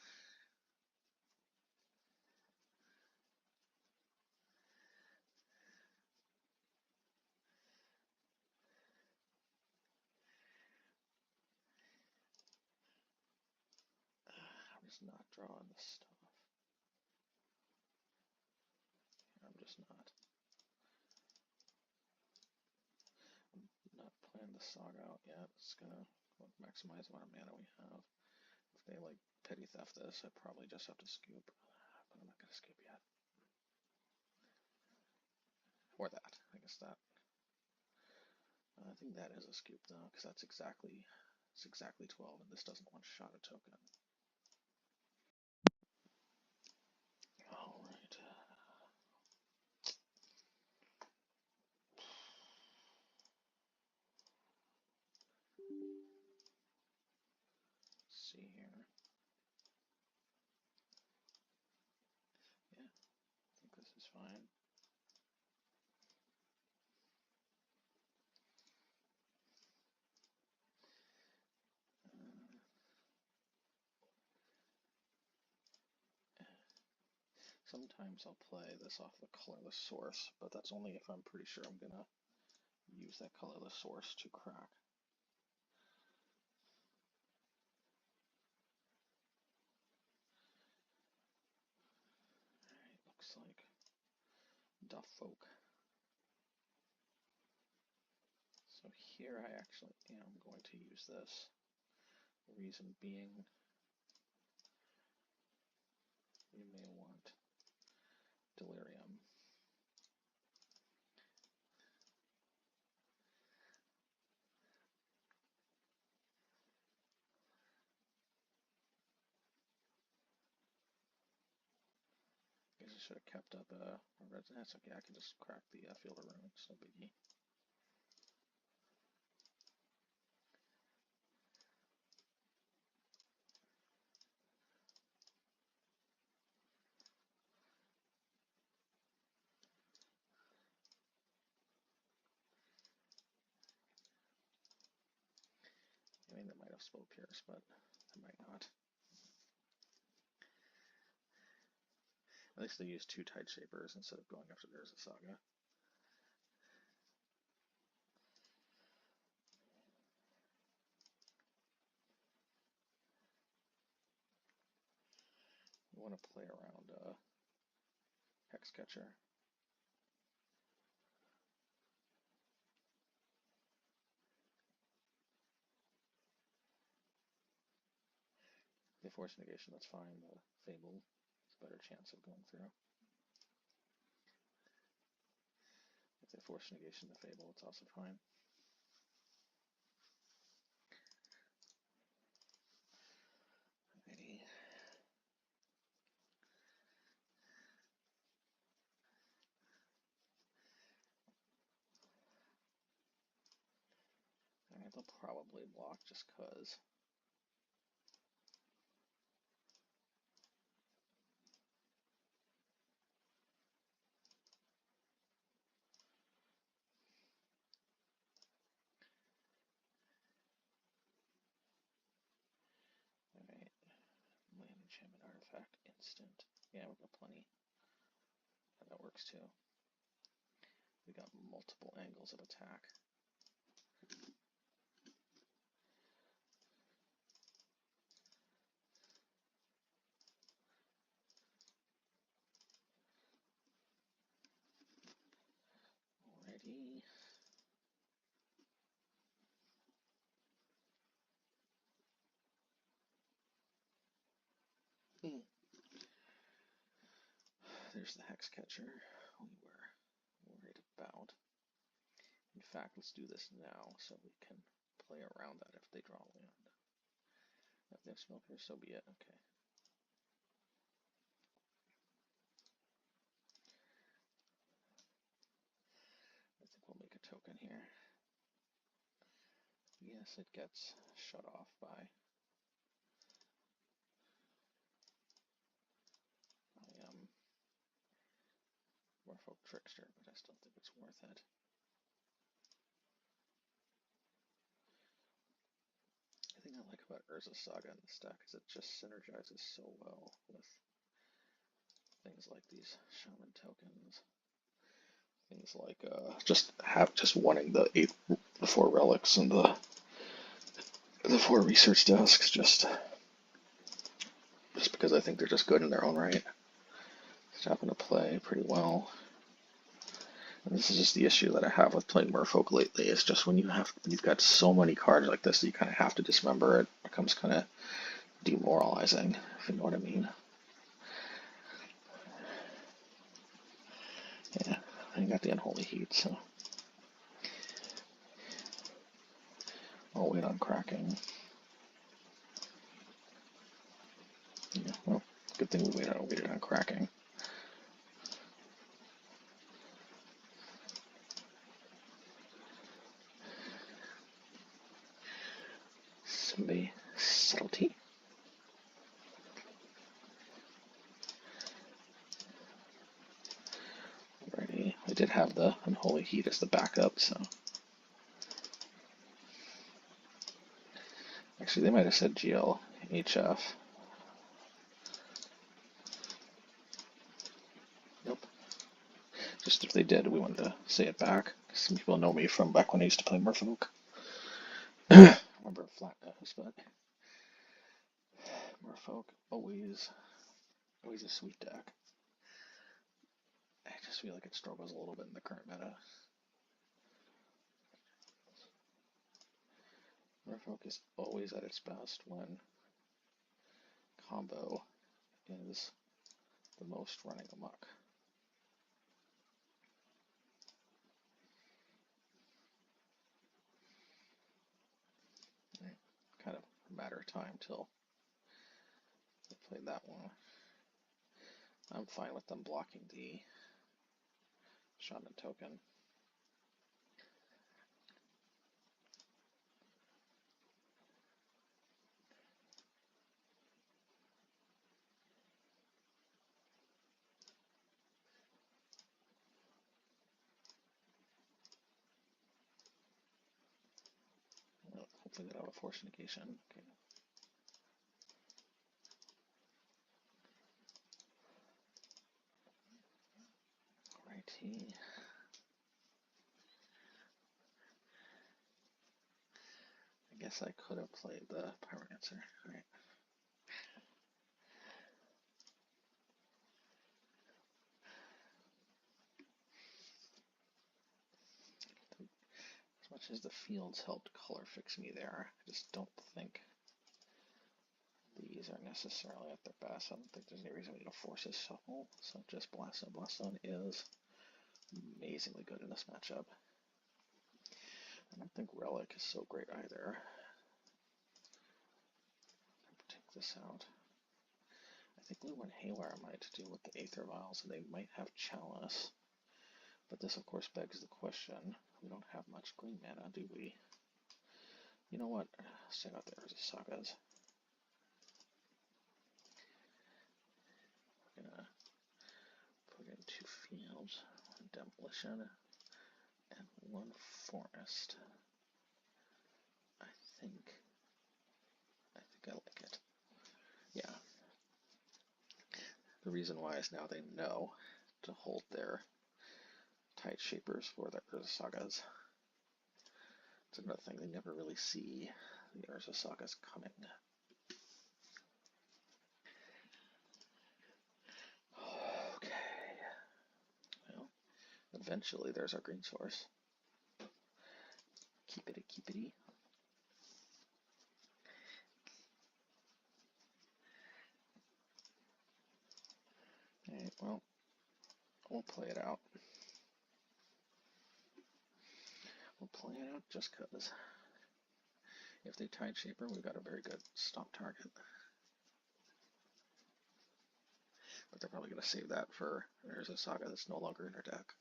Speaker 1: I'm just not drawing the stuff. I'm just not. I'm not playing the Saga out yet. It's gonna maximize the amount of mana we have. If they like petty theft this, I probably just have to scoop. But I'm not gonna scoop yet. Or that. I guess that. I think that is a scoop though, because that's exactly 12, and this doesn't one shot a token. All right. Sometimes I'll play this off the colorless source, but that's only if I'm pretty sure I'm gonna use that colorless source to crack. Alright, looks like Duff Folk. So here I actually am going to use this. The reason being, you may want Delirium. I guess I should have kept up a red. That's okay, I can just crack the Field of Ruins, no biggie. I mean, that might have slow pierce, but it might not. At least they use 2 Tide Shapers instead of going after the Urza Saga. You want to play around Hexcatcher. The Force Negation, that's fine. The Fable has a better chance of going through. If they Force Negation the Fable, it's also fine. Alrighty. Alright, they'll probably block just cause. Alright. Land enchantment artifact, instant. Yeah, we've got plenty. Yeah, that works too. We got multiple angles of attack. Alrighty. There's the Hexcatcher we were worried about. In fact, let's do this now so we can play around that if they draw land. If they have Spell Pierce, so be it. Okay. I think we'll make a token here. Yes, it gets shut off by Merfolk Trickster, but I still think it's worth it. The thing I like about Urza Saga in the stack is it just synergizes so well with things like these shaman tokens. Things like just wanting the 4 relics and the 4 research desks just because I think they're just good in their own right. Just happen to play pretty well. And this is just the issue that I have with playing Merfolk lately. It's just when you've got so many cards like this that you kind of have to dismember, it becomes kind of demoralizing, if you know what I mean. Yeah, I got the Unholy Heat, so I'll wait on cracking. Yeah, well, good thing we waited on cracking. Somebody subtlety. Alrighty, I did have the Unholy Heat as the backup, so. Actually, they might have said GLHF. Just if they did, we wanted to say it back. Some people know me from back when I used to play Merfolk. Remember Flat Nose, but Merfolk always a sweet deck. I just feel like it struggles a little bit in the current meta. Merfolk is always at its best when combo is the most running amok. Kind of a matter of time till they play that one. I'm fine with them blocking the Shaman token. Well, hopefully they don't have a force negation. Okay. Alrighty. I guess I could have played the Pyromancer. Alright. As much as the fields helped color fix me there, I just don't think these are necessarily at their best. I don't think there's any reason we need to force a shuffle, so just Blast Zone. Blast Zone is amazingly good in this matchup. I don't think Relic is so great either. Take this out. I think we want Haywire Mite to deal with the Aether Vials, and they might have Chalice. But this, of course, begs the question. We don't have much green mana, do we? You know what? Send out the Urza Sagas. We're gonna put in 2 fields, 1 demolition, and 1 forest. I think I like it. Yeah. The reason why is now they know to hold their Tide Shapers for the Urza Sagas. It's another thing, they never really see the Urza Sagas coming. Okay. Well, eventually there's our green source. Keepity, keepity. Alright, well, we'll play it out. We'll play it out just because if they Tide Shaper, we've got a very good stomp target. But they're probably going to save that for there's a Saga that's no longer in her deck.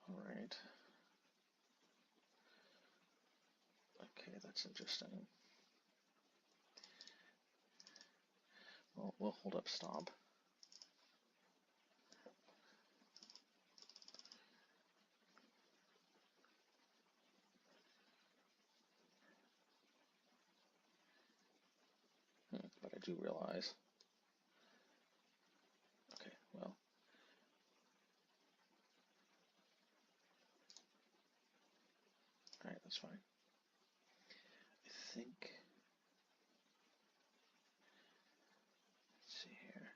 Speaker 1: Alright. Okay, that's interesting. Well, we'll hold up Stomp. But I do realize. Okay, well. Alright, that's fine. I think. Let's see here.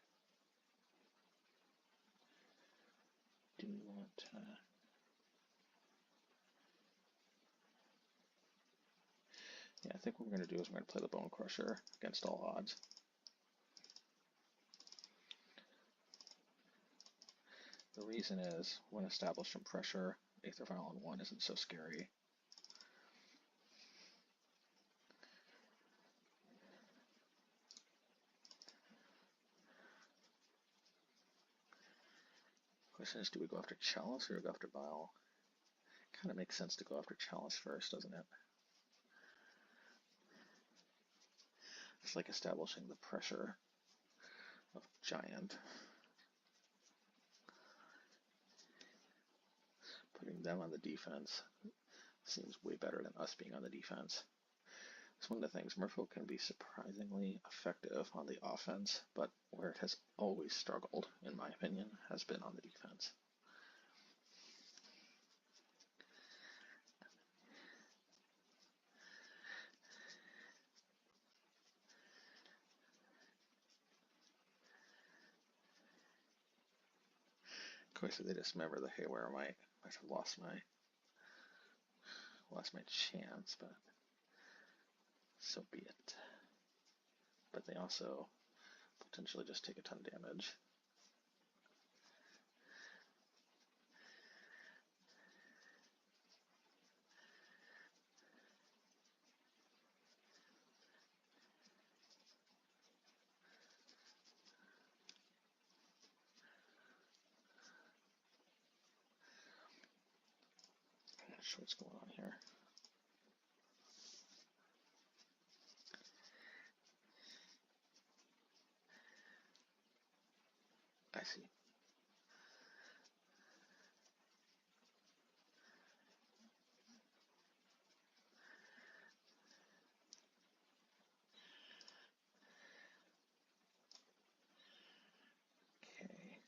Speaker 1: Do we want yeah, I think what we're going to do is we're going to play the Bonecrusher against all odds. The reason is, when established in pressure, Aether Vial on 1 isn't so scary. Question is, do we go after Chalice or go after Vial? Kind of makes sense to go after Chalice first, doesn't it? It's like establishing the pressure of Giant. Putting them on the defense seems way better than us being on the defense. It's one of the things, Merfolk can be surprisingly effective on the offense, but where it has always struggled, in my opinion, has been on the defense. Of course, if they dismember the Haywire Mite, I might have lost my chance, but so be it. But they also potentially just take a ton of damage. I'm not sure what's going on here. I see. Okay.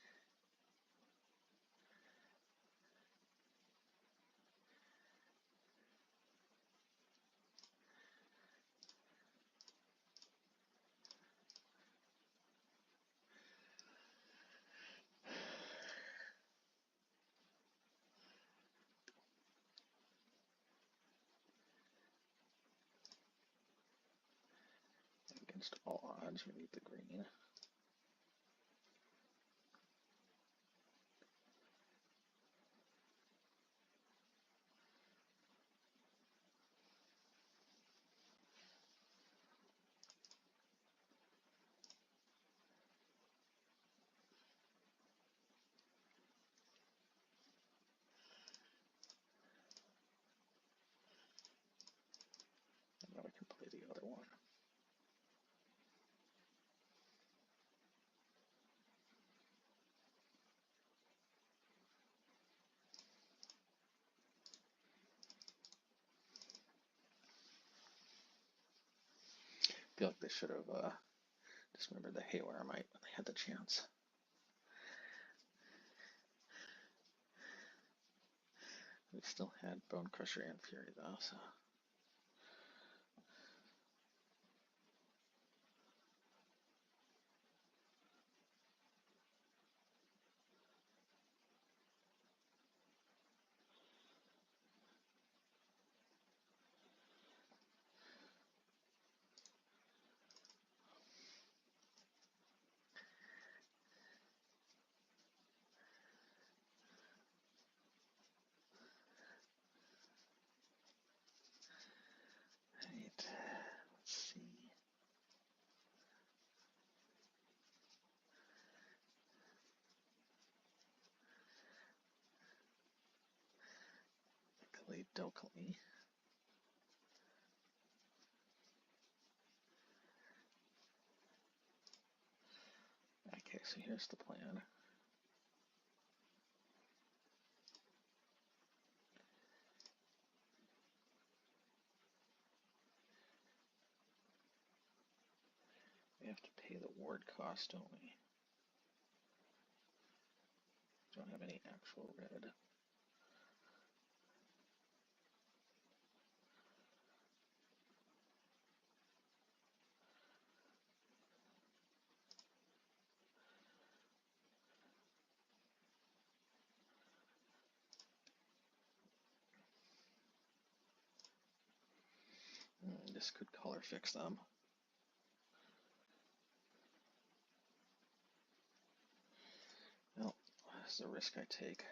Speaker 1: Against all odds, we need the green. And now we can play the other one. I feel like they should have dismembered the Haywire Mite when they had the chance. We still had Bonecrusher and Fury though, so. Right, let's see. Dokali. Okay, so here's the plan. We have to pay the ward cost, don't we? Don't have any actual red. This could color fix them. Well, that's the risk I take.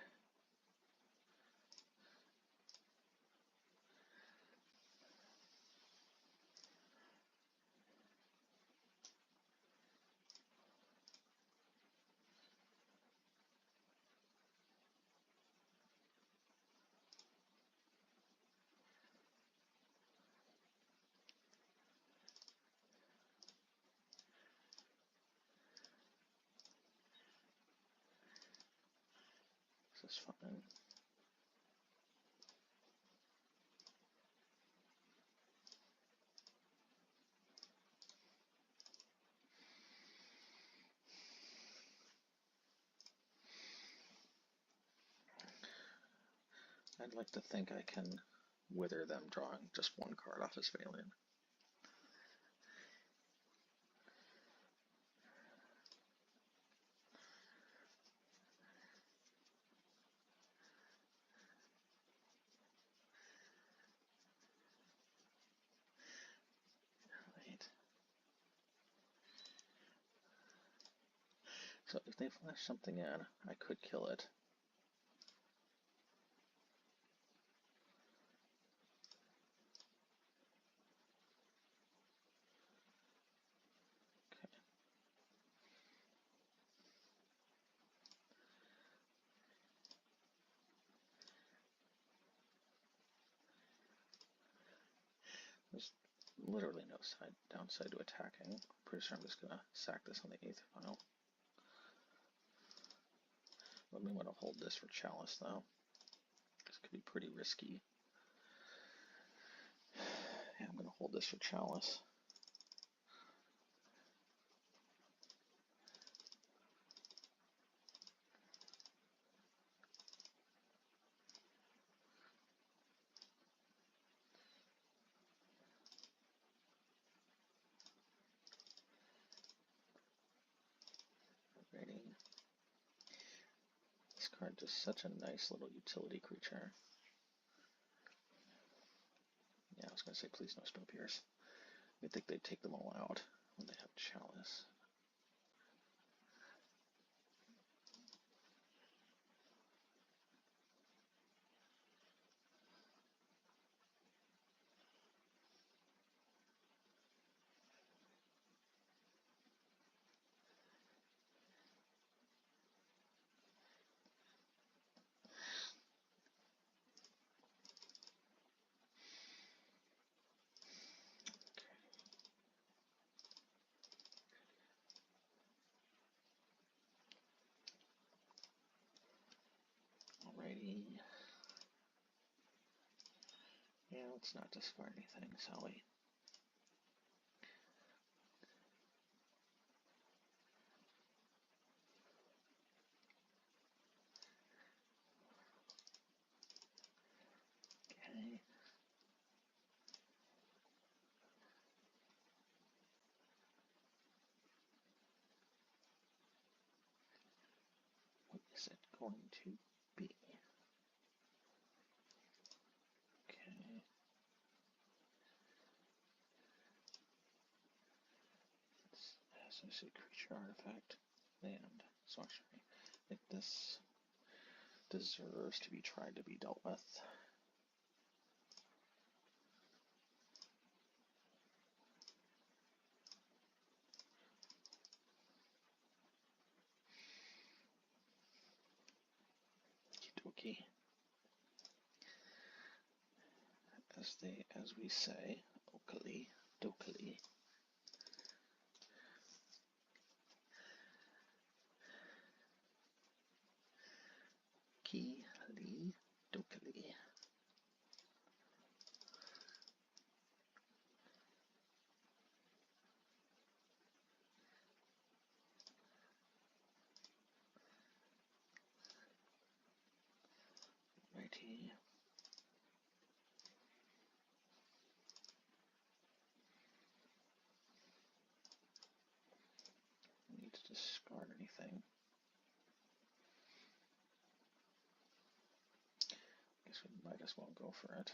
Speaker 1: is fine. I'd like to think I can wither them drawing just one card off his Valiant. Right. So if they flash something in, I could kill it. There's literally no downside to attacking. Pretty sure I'm just gonna sack this on the 8th file. Let me want to hold this for Chalice though. This could be pretty risky. Yeah, I'm gonna hold this for Chalice. Alrighty. This card is such a nice little utility creature. Yeah, I was gonna say please no Preypiercer. I think they'd take them all out when they have Chalice. Alrighty. Yeah, let's not discard anything, shall we? Okay. What is it going to be? Okay. It's associated creature artifact. Land. Sorcery. I think this deserves to be tried to be dealt with. Okey-dokey. As we say, okely dokely. Key-ly dokely. Righty. Need to discard anything. Guess we might as well go for it.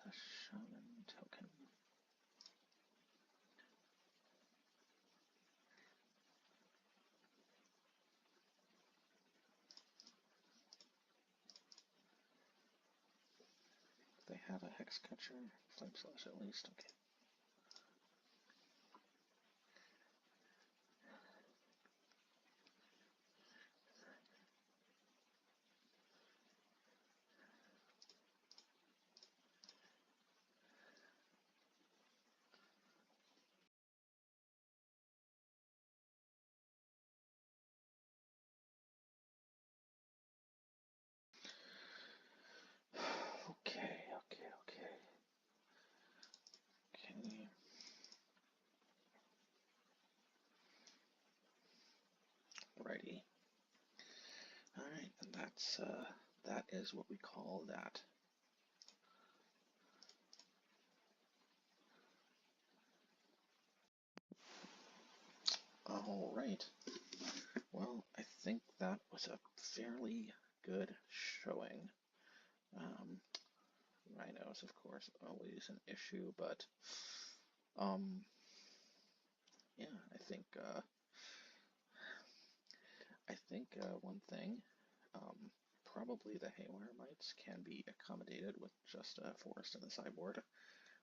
Speaker 1: The Shaman token. They have a Hex Catcher, Flame Slash at least, okay. Alrighty. Alright, and that is what we call that. Alright. Well, I think that was a fairly good showing. Rhinos, of course, always an issue, but yeah, I think one thing, probably the Haywire Mites can be accommodated with just a forest in the sideboard.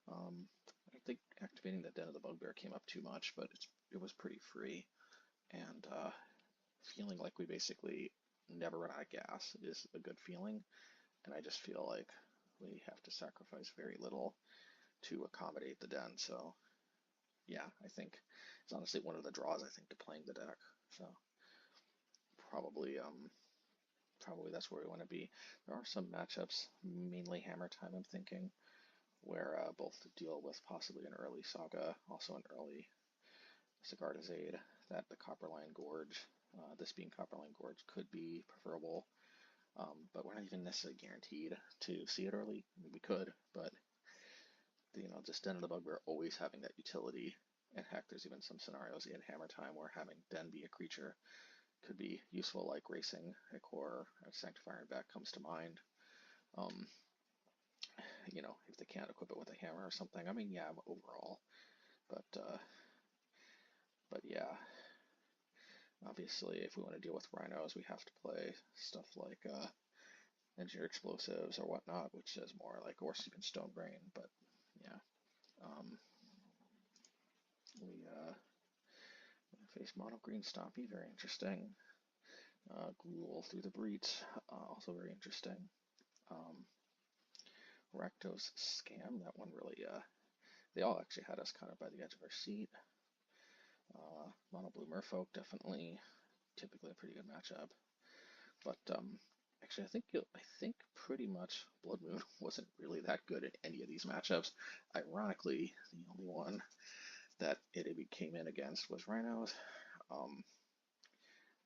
Speaker 1: I don't think activating the Den of the Bugbear came up too much, but it was pretty free, and feeling like we basically never run out of gas is a good feeling, and I just feel like we have to sacrifice very little to accommodate the Den, so yeah, I think it's honestly one of the draws, I think, to playing the deck. So probably probably that's where we want to be. There are some matchups, mainly Hammer Time, I'm thinking, where both deal with possibly an early Saga, also an early Sigarda's Aid, that the Copperline Gorge, this being Copperline Gorge, could be preferable, but we're not even necessarily guaranteed to see it early. I mean, we could, but just Den of the Bugbear always having that utility, and heck, there's even some scenarios in Hammer Time where having Den be a creature could be useful, like racing a core, a Sanctifier in back comes to mind. If they can't equip it with a hammer or something. I mean, yeah, overall, but yeah, obviously, if we want to deal with Rhinos, we have to play stuff like Engineer Explosives or whatnot, which is more like, or even Stone Brain. But yeah, we face Mono Green Stompy, very interesting. Gruul through the Breach, also very interesting. Rakdos Scam, that one really, they all actually had us kind of by the edge of our seat. Mono Blue Merfolk, definitely, typically a pretty good matchup. But actually, I think pretty much Blood Moon wasn't really that good at any of these matchups. Ironically, the only one that it came in against was Rhinos. I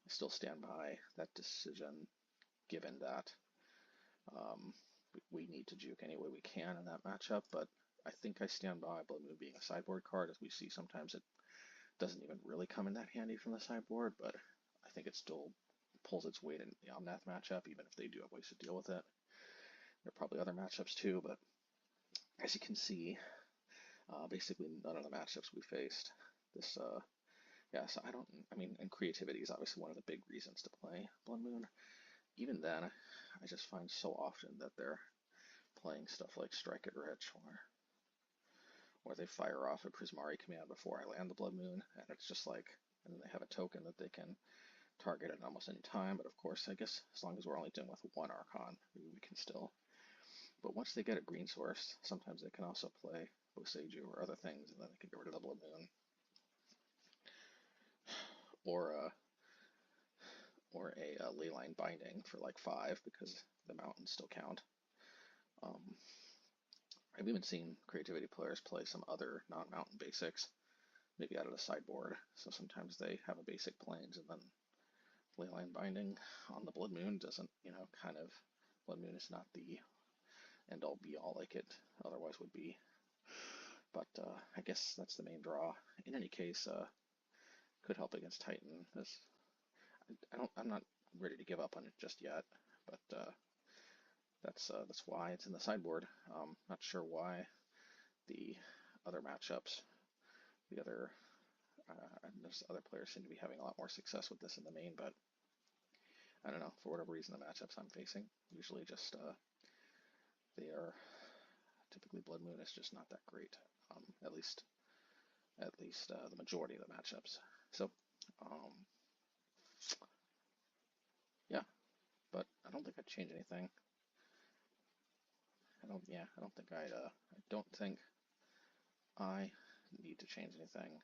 Speaker 1: still stand by that decision, given that we need to juke any way we can in that matchup. But I think I stand by Blood Moon being a sideboard card, as we see sometimes it doesn't even really come in that handy from the sideboard, but I think it still pulls its weight in the Omnath matchup, even if they do have ways to deal with it. There are probably other matchups too, but as you can see, basically none of the matchups we faced. So and creativity is obviously one of the big reasons to play Blood Moon. Even then, I just find so often that they're playing stuff like Strike It Rich, or they fire off a Prismari command before I land the Blood Moon, and it's just like, and then they have a token that they can target at almost any time, but of course, I guess as long as we're only dealing with one Archon, we can still. But once they get a green source, sometimes they can also play Boseiju or other things, and then they can get rid of the Blood Moon. Or a Leyline Binding for like 5, because the mountains still count. I've even seen creativity players play some other non-mountain basics, maybe out of the sideboard. So sometimes they have a basic plains, and then Leyline Binding on the Blood Moon doesn't, Blood Moon is not the end-all be-all like it otherwise would be. But I guess that's the main draw. In any case, could help against Titan. I'm not ready to give up on it just yet, but that's why it's in the sideboard. Not sure why the other matchups, there's other players seem to be having a lot more success with this in the main, but I don't know, for whatever reason, the matchups I'm facing usually just they are typically Blood Moon is just not that great. At least the majority of the matchups. So yeah, but I don't think I'd change anything. I don't think I don't think I need to change anything.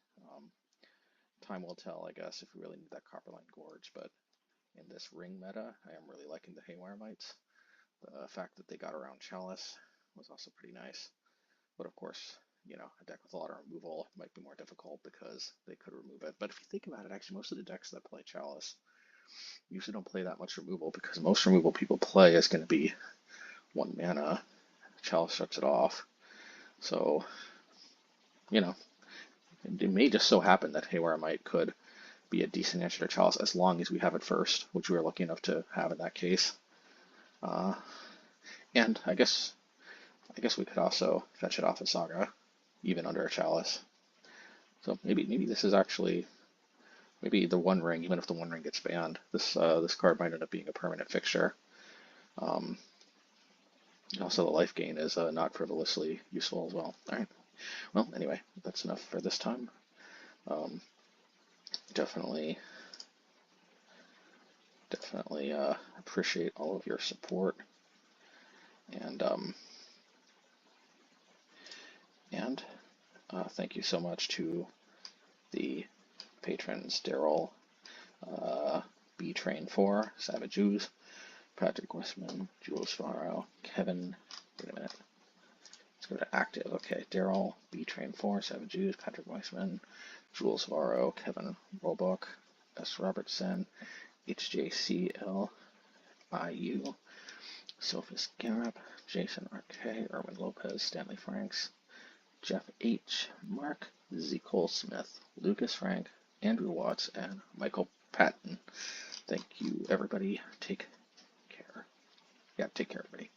Speaker 1: Time will tell, I guess, if we really need that Copperline Gorge, but in this ring meta, I am really liking the Haywire Mites. The fact that they got around Chalice was also pretty nice. But of course, a deck with a lot of removal might be more difficult because they could remove it. But if you think about it, actually, most of the decks that play Chalice usually don't play that much removal because most removal people play is going to be 1 mana. Chalice shuts it off. So, you know, it may just so happen that Haywire Mite could be a decent answer to Chalice as long as we have it first, which we were lucky enough to have in that case. And I guess we could also fetch it off a Saga, even under a Chalice. So maybe this is actually the One Ring, even if the One Ring gets banned, this card might end up being a permanent fixture. Also, the life gain is not frivolously useful as well. All right. Well, anyway, that's enough for this time. Definitely appreciate all of your support, and thank you so much to the patrons: Daryl, B-Train 4, Savage Ooze, Patrick Westman, Jules Farrow, Kevin. Wait a minute. Let's go to active. Okay, Daryl, B-Train 4, Savage Ooze, Patrick Weissman, Jules Varro, Kevin Roebuck, S. Robertson, HJCLIU, Sophus Garrett, Jason RK, Erwin Lopez, Stanley Franks, Jeff H., Mark Z. Cole Smith, Lucas Frank, Andrew Watts, and Michael Patton. Thank you, everybody. Take care. Yeah, take care, everybody.